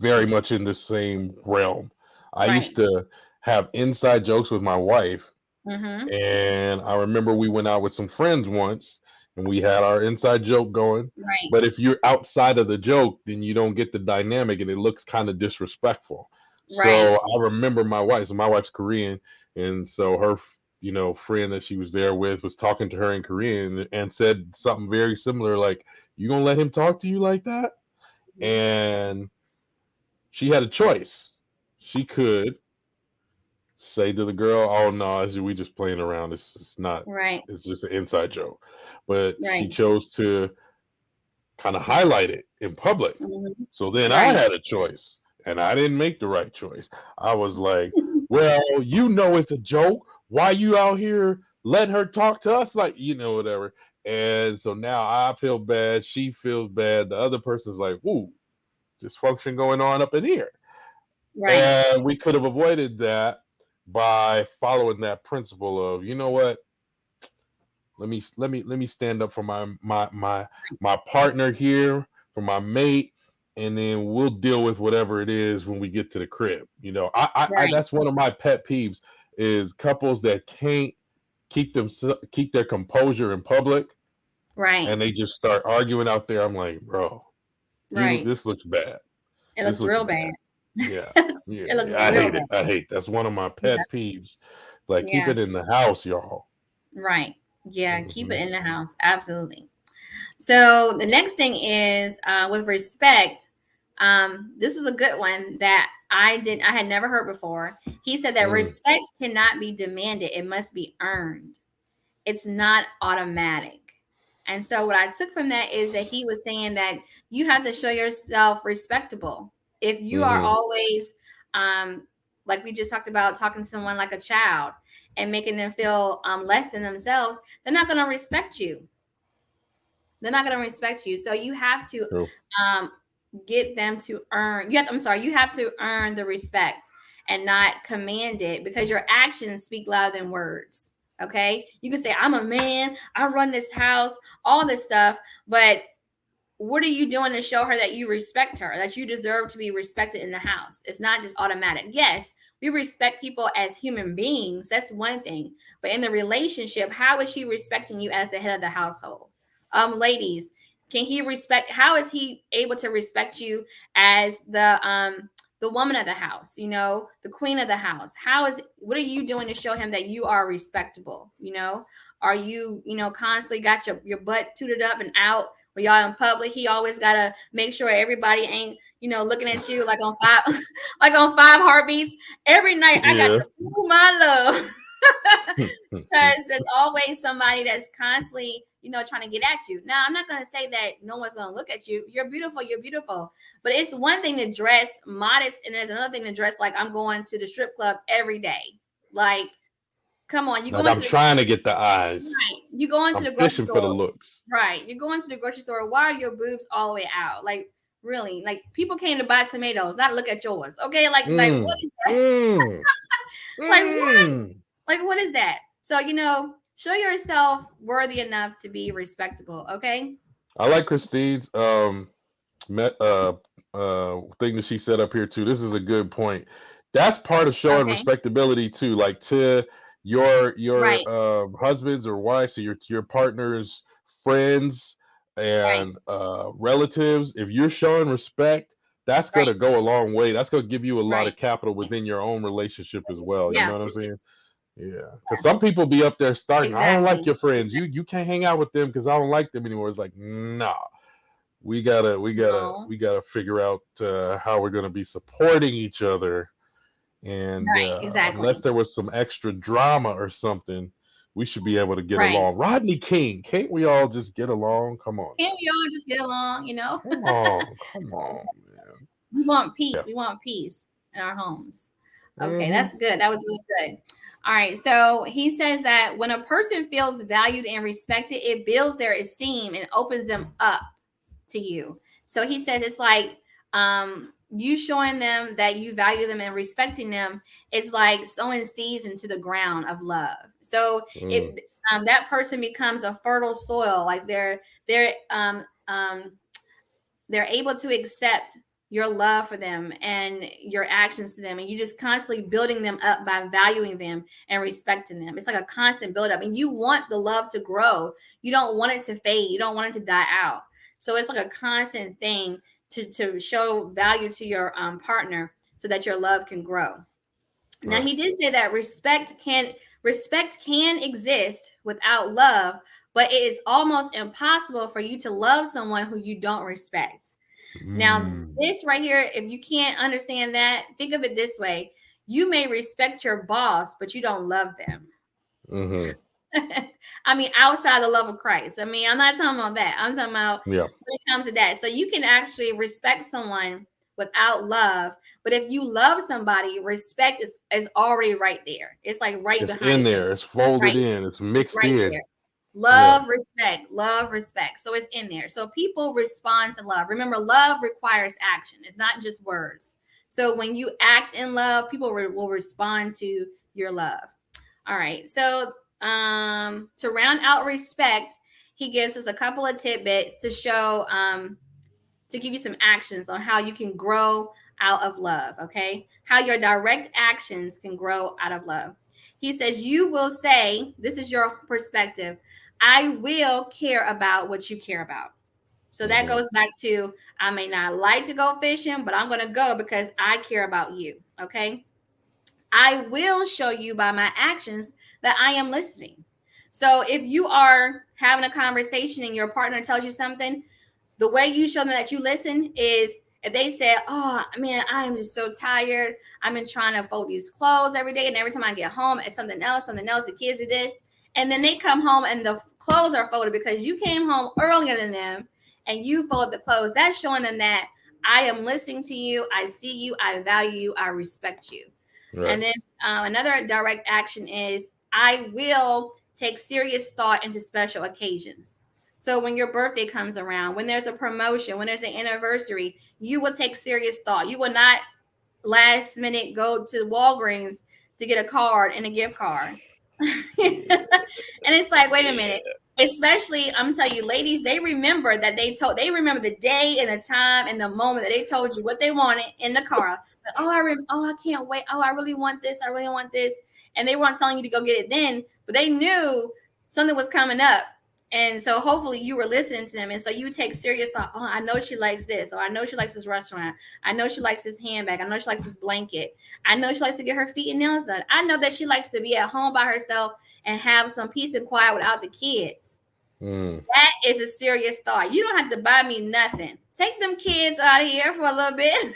Very much in the same realm. I Right. used to have inside jokes with my wife, Mm-hmm. and I remember we went out with some friends once, and we had our inside joke going. Right. But if you're outside of the joke, then you don't get the dynamic, and it looks kind of disrespectful. Right. So I remember my wife. So my wife's Korean, and so her, friend that she was there with was talking to her in Korean and said something very similar, like, "You gonna let him talk to you like that?" And she had a choice. She could say to the girl, "Oh no, we just playing around. It's not. Right. It's just an inside joke." But she Right. chose to kind of highlight it in public. Mm-hmm. So then I Right. had a choice, and I didn't make the right choice. I was like, "Well, it's a joke. Why you out here letting her talk to us like whatever?" And so now I feel bad. She feels bad. The other person's like, "Ooh, dysfunction going on up in here." Right. And we could have avoided that by following that principle of, what? Let me stand up for my partner here, for my mate, and then we'll deal with whatever it is when we get to the crib. I Right. that's one of my pet peeves is couples that can't keep their composure in public Right. and they just start arguing out there. I'm like, bro, Right. this looks bad. It This looks looks real bad. bad. Yeah. it Yeah. looks I real hate bad. it. I hate that's one of my Yeah. pet peeves. Like keep Yeah. it in the house, y'all. Right. Yeah. Keep it Hmm. in the house. Absolutely. So the next thing is with respect. This is a good one that I had never heard before. He said that Mm, respect cannot be demanded; it must be earned. It's not automatic. And so what I took from that is that he was saying that you have to show yourself respectable. If you are hmm. always like we just talked about talking to someone like a child and making them feel less than themselves, they're not going to respect you. They're not going to respect you. So you have to True. um, get them to earn. You have to earn the respect and not command it because your actions speak louder than words. Okay, you can say I'm a man, I run this house, all this stuff, but what are you doing to show her that you respect her, that you deserve to be respected in the house? It's not just automatic. Yes, we respect people as human beings. That's one thing. But in the relationship, how is she respecting you as the head of the household? Ladies, can he respect how is he able to respect you as the woman of the house, the queen of the house? What are you doing to show him that you are respectable? Are you, constantly got your butt tooted up and out when y'all in public? He always gotta make sure everybody ain't, looking at you like on five, like on five heartbeats. Every night I got Yeah. to prove my love. Because there's always somebody that's constantly, trying to get at you. Now, I'm not going to say that no one's going to look at you. You're beautiful. You're beautiful. But it's one thing to dress modest, and there's another thing to dress like I'm going to the strip club every day. Like, come on, you Like go into I'm the trying to get the eyes. right, you go into I'm the grocery fishing for the store, looks. right? You go into the grocery store. Why are your boobs all the way out? Like, really? Like, people came to buy tomatoes, not look at yours. Okay, like what Mm, is that? mm, Like what? mm. Like, what is that? So, show yourself worthy enough to be respectable. Okay. I like Christine's met thing that she set up here too. This is a good point. That's part of showing Okay. respectability too. Like to your Right. husbands or wives or your partner's friends Right. and relatives, if you're showing respect, that's Right. gonna go a long way. That's gonna give you a lot Right. of capital within your own relationship as well. You Yeah. know what I'm saying? Yeah, because some people be up there starting. I don't like Exactly. your friends. You can't hang out with them because I don't like them anymore. It's like, nah, No. we gotta figure out how we're gonna be supporting each other. And Right. unless Exactly. there was some extra drama or something, we should be able to get Right. along. Rodney King, can't we all just get along? Come on Can't now. we all just get along? You know, Come on, man. we want peace. Yeah. We want peace in our homes. Okay, Mm-hmm. that's good. That was really good. All right. So he says that when a person feels valued and respected, it builds their esteem and opens them up to you. So he says it's like you showing them that you value them and respecting them is like sowing seeds into the ground of love. So Mm, it that person becomes a fertile soil. Like they're able to accept your love for them and your actions to them, and you just constantly building them up by valuing them and respecting them. It's like a constant build up, and you want the love to grow. You don't want it to fade. You don't want it to die out. So it's like a constant thing to show value to your partner so that your love can grow. Now right. he did say that respect can exist without love, but it is almost impossible for you to love someone who you don't respect. Now, Mm, this right here, if you can't understand that, think of it this way. You may respect your boss, but you don't love them. mm-hmm. I mean, outside the love of Christ. I mean, I'm not talking about that. I'm talking about Yeah. when it comes to that. So you can actually respect someone without love, but if you love somebody, respect is already right there. It's like right It's behind in it. there. It's folded Right. in. It's It's mixed right in. there. Yeah. Love, respect. So it's in there. So people respond to love. Remember, love requires action. It's not just words. So when you act in love, people will respond to your love. All right. So to round out respect, he gives us a couple of tidbits to show to give you some actions on how you can grow out of love, okay? How your direct actions can grow out of love. He says, you will say, this is your perspective, I will care about what you care about. So that Mm-hmm. goes back to I may not like to go fishing, but I'm going to go because I care about you, okay? I will show you by my actions that I am listening. So if you are having a conversation and your partner tells you something, the way you show them that you listen is if they say, oh man, I am just so tired. I've been trying to fold these clothes every day, and every time I get home, it's something else. The kids do this. And then they come home and the clothes are folded because you came home earlier than them and you fold the clothes. That's showing them that I am listening to you. I see you. I value you. I respect you. Right. And then another direct action is I will take serious thought into special occasions. So when your birthday comes around, when there's a promotion, when there's an anniversary, you will take serious thought. You will not last minute go to Walgreens to get a card and a gift card. And Yeah. it's like, wait a minute. Yeah. Especially, I'm telling you, ladies, they remember the day and the time and the moment that they told you what they wanted in the car. Like, oh, I can't wait. Oh, I really want this. I really want this. And they weren't telling you to go get it then, but they knew something was coming up. And so hopefully you were listening to them. And so you take serious thought. Oh, I know she likes this. Or I know she likes this restaurant. I know she likes this handbag. I know she likes this blanket. I know she likes to get her feet and nails done. I know that she likes to be at home by herself and have some peace and quiet without the kids. Mm, That is a serious thought. You don't have to buy me nothing. Take them kids out of here for a little bit.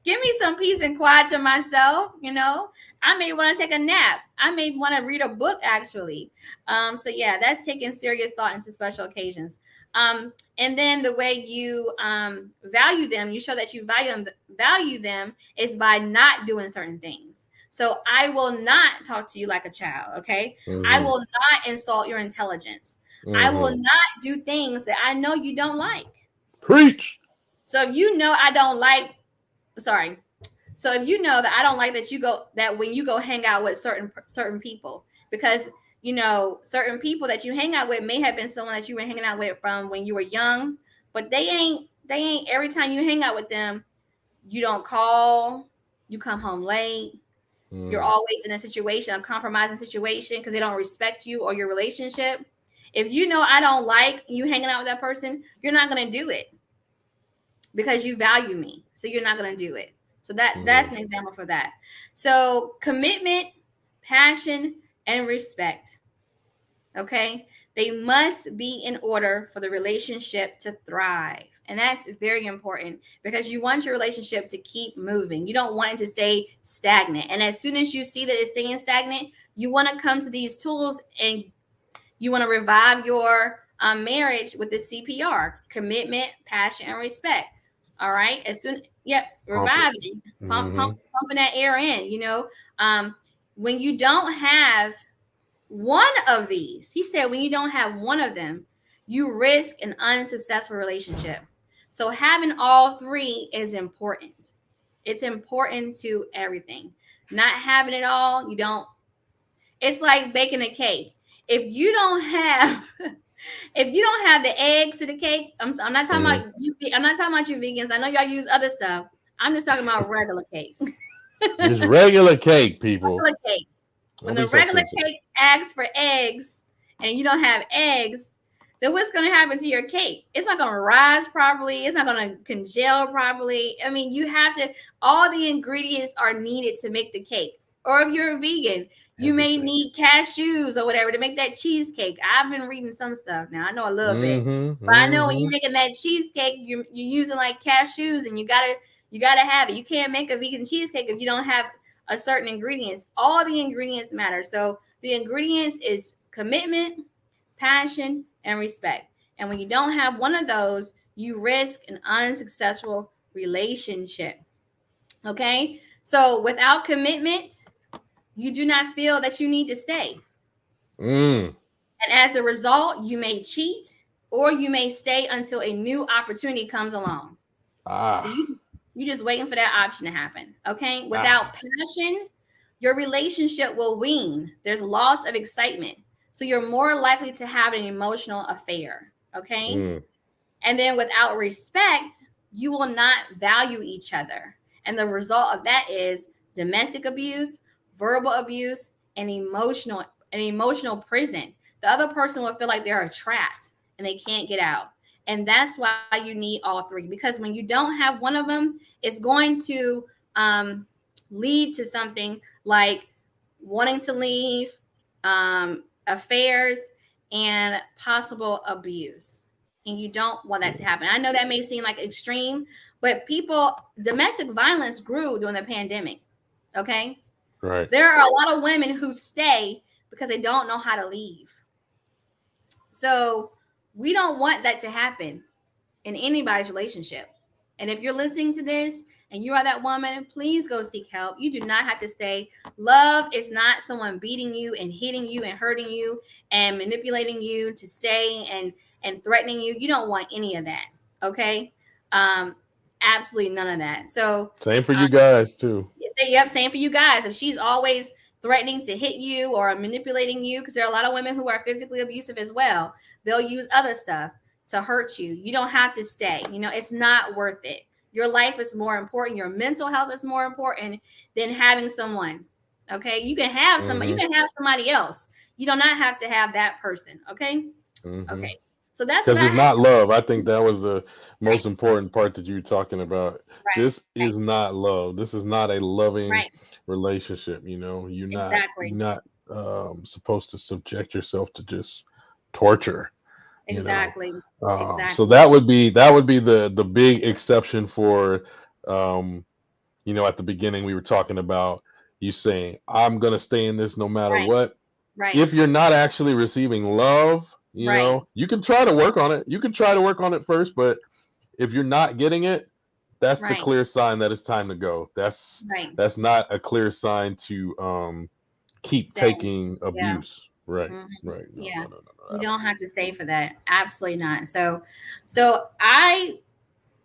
Give me some peace and quiet to myself, you know. I may want to take a nap. I may want to read a book actually. So yeah, that's taking serious thought into special occasions. And then the way you value them, you show that you value them is by not doing certain things. So I will not talk to you like a child, okay? I mm-hmm. will not insult your intelligence. I will Mm-hmm. not do things that I know you don't like. Preach. So if you know I don't like, sorry. So if you know that I don't like that when you go hang out with certain people, because certain people that you hang out with may have been someone that you were hanging out with from when you were young, but they ain't every time you hang out with them, you don't call, you come home late, You're Mm. always in a situation, a compromising situation, because they don't respect you or your relationship. If you know I don't like you hanging out with that person, you're not going to do it because you value me. So you're not going to do it. So that's Mm. an example for that. So commitment, passion, and respect. Okay? They must be in order for the relationship to thrive. And that's very important because you want your relationship to keep moving. You don't want it to stay stagnant. And as soon as you see that it's staying stagnant, you want to come to these tools and you want to revive your marriage with the CPR: commitment, passion, and respect. All right. As soon, yep, Pump it. reviving, Hmm. pumping that air in. Um, when you don't have one of these, he said, when you don't have one of them, you risk an unsuccessful relationship. So having all three is important. It's important to everything. Not having it all, you don't. It's like baking a cake. If you don't have, if you don't have the eggs to the cake, I'm not talking Hmm. about you. I'm not talking about you vegans. I know y'all use other stuff. I'm just talking about regular cake. Just regular cake, people. Regular cake. When Don't the be so regular sensitive. cake asks for eggs and you don't have eggs, then what's going to happen to your cake? It's not going to rise properly. It's not going to congeal properly. I mean, you have to, all the ingredients are needed to make the cake. Or if you're a vegan, you may Everything. need cashews or whatever to make that cheesecake. I've been reading some stuff now. I know a little bit. Hmm. But I know when Hmm. you're making that cheesecake, you're using like cashews and you gotta have it. You can't make a vegan cheesecake if you don't have a certain ingredients. All the ingredients matter. So the ingredients is commitment, passion, and respect. And when you don't have one of those, you risk an unsuccessful relationship. Okay? So without commitment, you do not feel that you need to stay. Mm. And as a result, you may cheat or you may stay until a new opportunity comes along. So Ah. you just waiting for that option to happen. Okay. Without Ah. passion, your relationship will wane. There's loss of excitement. So you're more likely to have an emotional affair. Okay. Mm. And then without respect, you will not value each other. And the result of that is domestic abuse, verbal abuse, and emotional prison. The other person will feel like they're trapped and they can't get out. And that's why you need all three. Because when you don't have one of them, it's going to lead to something like wanting to leave, affairs, and possible abuse. And you don't want that to happen. I know that may seem like extreme, but domestic violence grew during the pandemic. Okay. Right. There are a lot of women who stay because they don't know how to leave. So we don't want that to happen in anybody's relationship. And if you're listening to this and you are that woman, please go seek help. You do not have to stay. Love is not someone beating you and hitting you and hurting you and manipulating you to stay and threatening you. You don't want any of that. Okay? Um, Absolutely none of that. So Same for you guys too. yep, same for you guys. If she's always threatening to hit you or manipulating you, because there are a lot of women who are physically abusive as well, they'll use other stuff to hurt you. You don't have to stay. It's not worth it. Your life is more important. Your mental health is more important than having someone. Okay, you Hmm. can have somebody else. You do not have to have that person. Okay, Hmm. okay. So that's what Because I it's have. not love. I think that was the Right, most important part that you were talking about. right, This right, is not love. This is not a loving right. relationship. You're not Exactly, supposed to subject yourself to just torture. You know, exactly, so exactly. that would be the big exception for, um, at the beginning we were talking about you saying I'm gonna stay in this no matter Right, what. right, If you're not actually receiving love, right. you can try to work on it. You can try to work on it first, but if you're not getting it, that's the Right, clear sign that it's time to go. That's right. that's not a clear sign to keep Stay. taking Yeah. abuse. Right. Mhm. Right. No, Yeah. no, no, no, no. You don't have to Absolutely. stay for that. Absolutely not. So I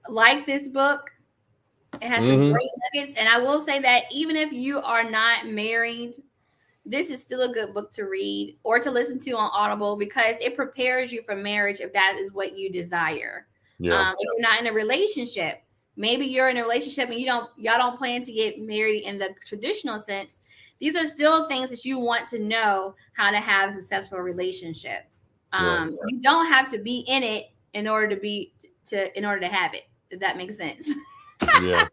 like this book. It has some Mm-hmm. great nuggets. And I will say that even if you are not married, this is still a good book to read or to listen to on Audible because it prepares you for marriage if that is what you desire. Yeah. If you're not in a relationship, maybe you're in a relationship and y'all don't plan to get married in the traditional sense. These are still things that you want to know how to have a successful relationship. Right. You don't have to be in it in order to have it. If that makes sense. Yeah.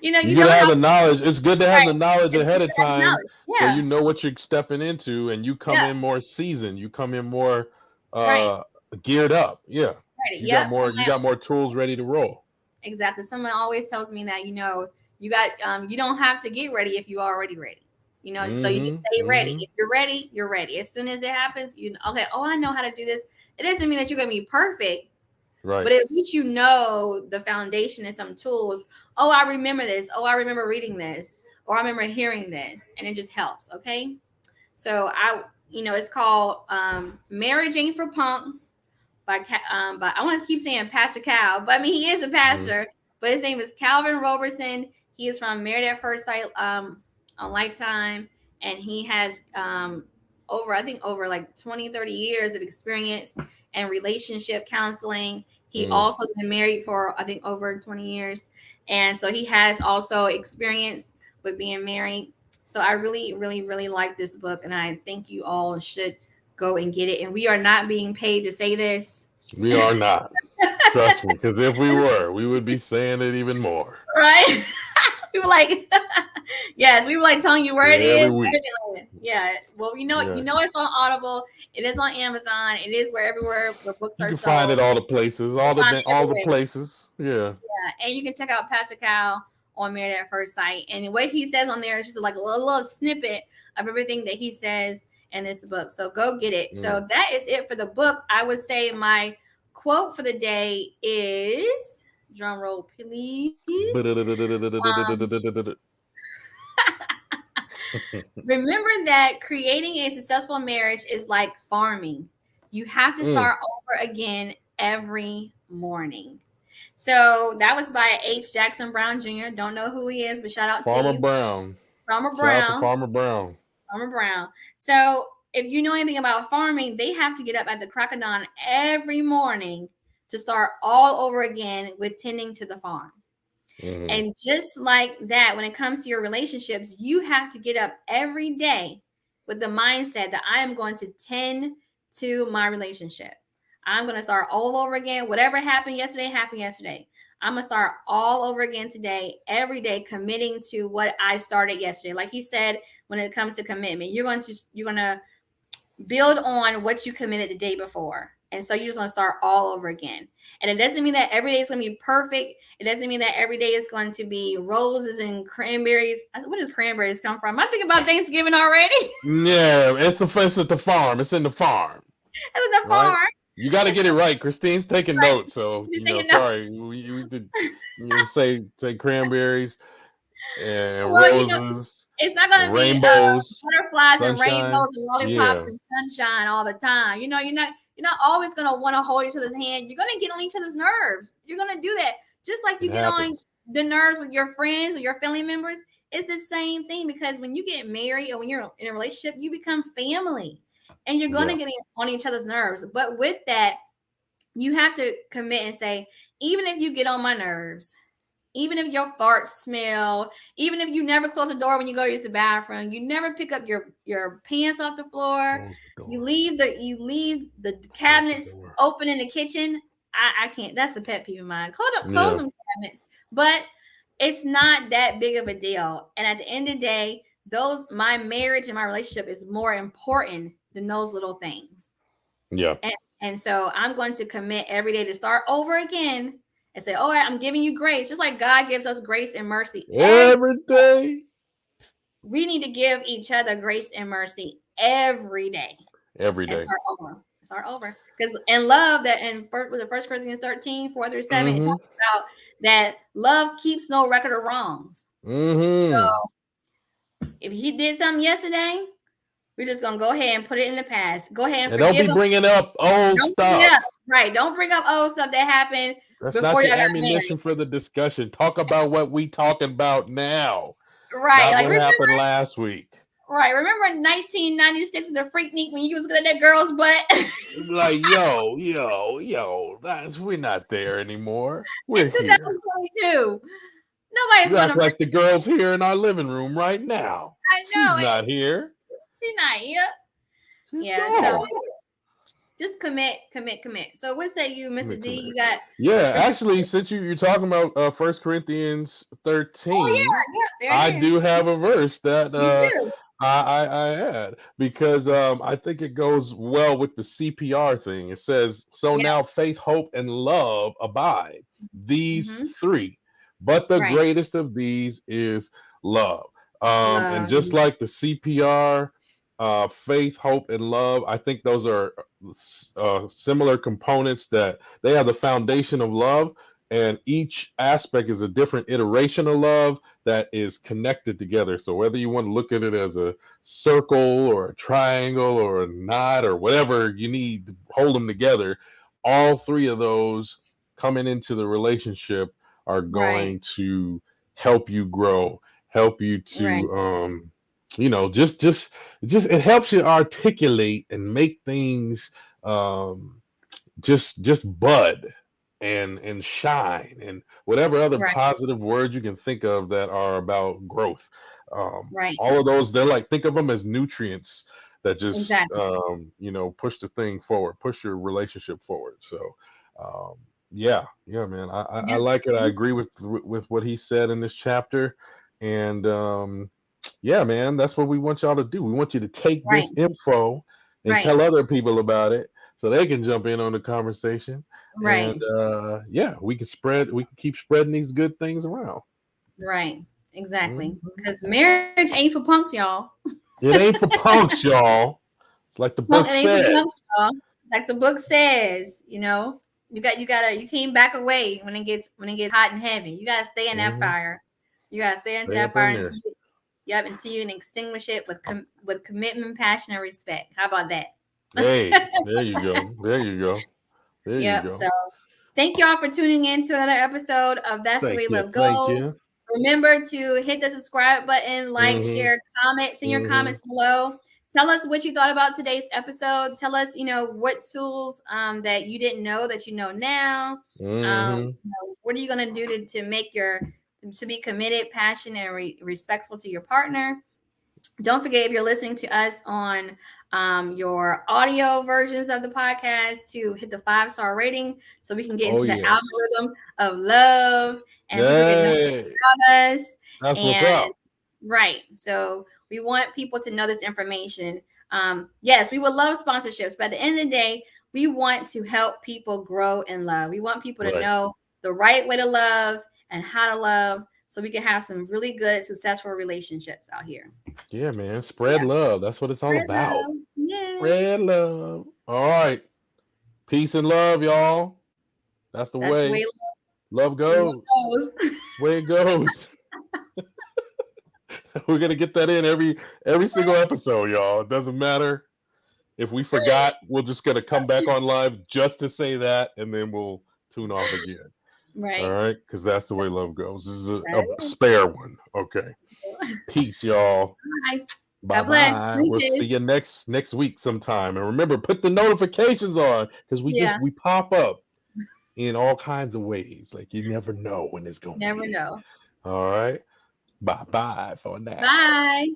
You know, You you gotta don't have have the knowledge. It's good to have right. the knowledge It's ahead good of to have the time, knowledge. so you Yeah. know what you're stepping into, and you come Yeah. in more seasoned. You come in more Right. uh geared up. Yeah, Right. you got Yep. more. You got more tools ready to roll. Exactly. Someone always tells me that, you don't have to get ready if you're already ready. So you just Mm-hmm. stay ready. Mm-hmm. If you're ready, you're ready. As soon as it happens, okay, oh, I know how to do this. It doesn't mean that you're gonna be perfect, Right. but at least you know the foundation and some tools. Oh, I remember this. Oh, I remember reading this, or I remember hearing this, and it just helps. Okay. So it's called Marriage Ain't for Punks but I want to keep saying Pastor Cal, but I mean he is a Mm-hmm. pastor, but his name is Calvin Roberson. He is from Married at First Sight on Lifetime, and he has over like 20, 30 years of experience in relationship counseling. He Mm. also has been married for I think over 20 years, and so he has also experience with being married. So I really, really, really like this book, and I think you all should go and get it. And we are not being paid to say this. We are not. Trust me, because if we were, we would be saying it even more. Right? We were like, yes, we were like telling you where it Every is. week. Yeah. Well, Yeah. it's on Audible. It is on Amazon. It is everywhere where books You are can find it sold. all the places, You can find it all the everywhere. places. Yeah. Yeah. And you can check out Pastor Cal on Married at First Sight. And what he says on there is just like a little snippet of everything that he says in this book. So go get it. Mm. So that is it for the book. I would say my quote for the day is, drum roll, please. Remember that creating a successful marriage is like farming. You have to Mm. start over again every morning. So that was by H. Jackson Brown Jr. Don't know who he is, but shout out to Farmer you, Brown. Farmer Shout out to Brown. Farmer Brown. Farmer Brown. So if you know anything about farming, they have to get up at the crack of dawn every morning to start all over again with tending to the farm. Mm-hmm. And just like that, when it comes to your relationships, you have to get up every day with the mindset that I am going to tend to my relationship. I'm going to start all over again. Whatever happened yesterday. I'm going to start all over again today, every day, committing to what I started yesterday. Like he said, when it comes to commitment, you're going to build on what you committed the day before. And so you're just going to start all over again. And it doesn't mean that every day is going to be perfect. It doesn't mean that every day is going to be roses and cranberries. Where does cranberries come from? I think about Thanksgiving already. Yeah, it's at the farm. It's in the farm. It's at the Right? farm. You got to get it right. Christine's taking Right. notes, so You're taking notes. sorry, we did. Say cranberries and Well, roses it's not going and to be rainbows, butterflies and sunshine. rainbows and lollipops Yeah, and sunshine all the time. You're not always going to want to hold each other's hand. You're going to get on each other's nerves. You're going to do that. Just like it you get on happens. the nerves with your friends or your family members. It's the same thing, because when you get married or when you're in a relationship, you become family and you're going to Yeah, get on each other's nerves. But with that, you have to commit and say, even if you get on my nerves, even if your farts smell, even if you never close the door when you go to use the bathroom, you never pick up your pants off the floor, close the door. you leave the Close the cabinets door. open in the kitchen. I can't. That's a pet peeve of mine. Close Yeah, them cabinets. But it's not that big of a deal. And at the end of the day, my marriage and my relationship is more important than those little things. yeah. And so I'm going to commit every day to start over again and say, all right, I'm giving you grace. Just like God gives us grace and mercy. Every day. We need to give each other grace and mercy every day Every and day. start over. Because in love, that in First Corinthians 13, 4-7, it Mm-hmm. talks about that love keeps no record of wrongs. Mm-hmm. So if he did something yesterday, we're just going to go ahead and put it in the past. Go ahead and And don't forgive be him. bringing up old Don't bring it up. stuff. Right. Don't bring up old stuff that happened That's before not your y'all got married. ammunition for the discussion. Talk about what we talking about now, Right. not Like, what remember, happened last week. Right. Remember in 1996 the Freaknik when you was looking at that girl's butt? Like, yo, we're not there anymore. We're It's here. 2022. Nobody's You act gonna freak. like the girl's here in our living room right now. I She's know it. not here. She's not here. She's Yeah. So gone. just commit. So what say you, Mr. D? You Commit. got Yeah, scripture? actually, since you're talking about 1 Corinthians Oh 13, yeah. There I it is. do have a verse that You do. I add because I think it goes well with the CPR thing. It says, "So Yeah. now faith, hope, and love abide, these Mm-hmm. three, but the Right. greatest of these is love." And Love. just like the CPR, faith, hope, and love, I think those are similar components that they have the foundation of love, and each aspect is a different iteration of love that is connected together. So whether you want to look at it as a circle or a triangle or a knot or whatever you need to hold them together, all three of those coming into the relationship are Right. going to help you grow, help you Right. to just it helps you articulate and make things um just bud and shine and whatever other Right. positive words you can think of that are about growth. Right. All of those, they're like, think of them as nutrients that just Exactly. push the thing forward, push your relationship forward. So um yeah, man, I Yeah. like it. I agree with what he said in this chapter. And yeah, man, that's what we want y'all to do. We want you to take Right. this info and Right. tell other people about it so they can jump in on the conversation. And Right. yeah, we can keep spreading these good things around. Right. Exactly. Mhm. Because marriage ain't for punks, y'all. It ain't for punks, y'all. It's like the book It ain't for punks, says. y'all. Like the book says, you can't back away when it gets hot and heavy. You gotta stay in that Mhm. fire. You gotta stay in Stay that up fire in there. until you can extinguish it with commitment, passion, and respect. How about that? Hey, there you go. There you go. There you Yep. go. So thank y'all for tuning in to another episode of That's the Way Thank you. Love Thank Goes. you. Remember to hit the subscribe button, like, Hmm. share, comment, send your Hmm. comments below. Tell us what you thought about today's episode. Tell us, what tools that you didn't know that you know now. Hmm. What are you going to do to be committed, passionate, and respectful to your partner? Don't forget, if you're listening to us on your audio versions of the podcast, to hit the 5-star rating so we can get Oh into the yes. algorithm of love and people can know Yay. about us. That's what's And up. right. So we want people to know this information. Yes, we would love sponsorships, but at the end of the day, we want to help people grow in love. We want people to Right. know the right way to love and how to love so we can have some really good, successful relationships out here. Yeah, man. Spread Yeah. love. That's what it's all Spread about. love. Yes. Spread love. All right. Peace and love, y'all. That's the That's the way way. Love love goes. goes. That's the way it goes. We're gonna get that in every single episode, y'all. It doesn't matter if we forgot. We're just gonna come back on live just to say that, and then we'll tune off again. All Right. right, because that's the way love goes. This is a Right. spare one. Okay. Peace, y'all. Bye. Bye God bless. bye. We'll see Peaches. you next week sometime. And remember, put the notifications on because Yeah. we pop up in all kinds of ways. Like you never know when it's gonna Never be. know. All right. Bye bye for now. Bye.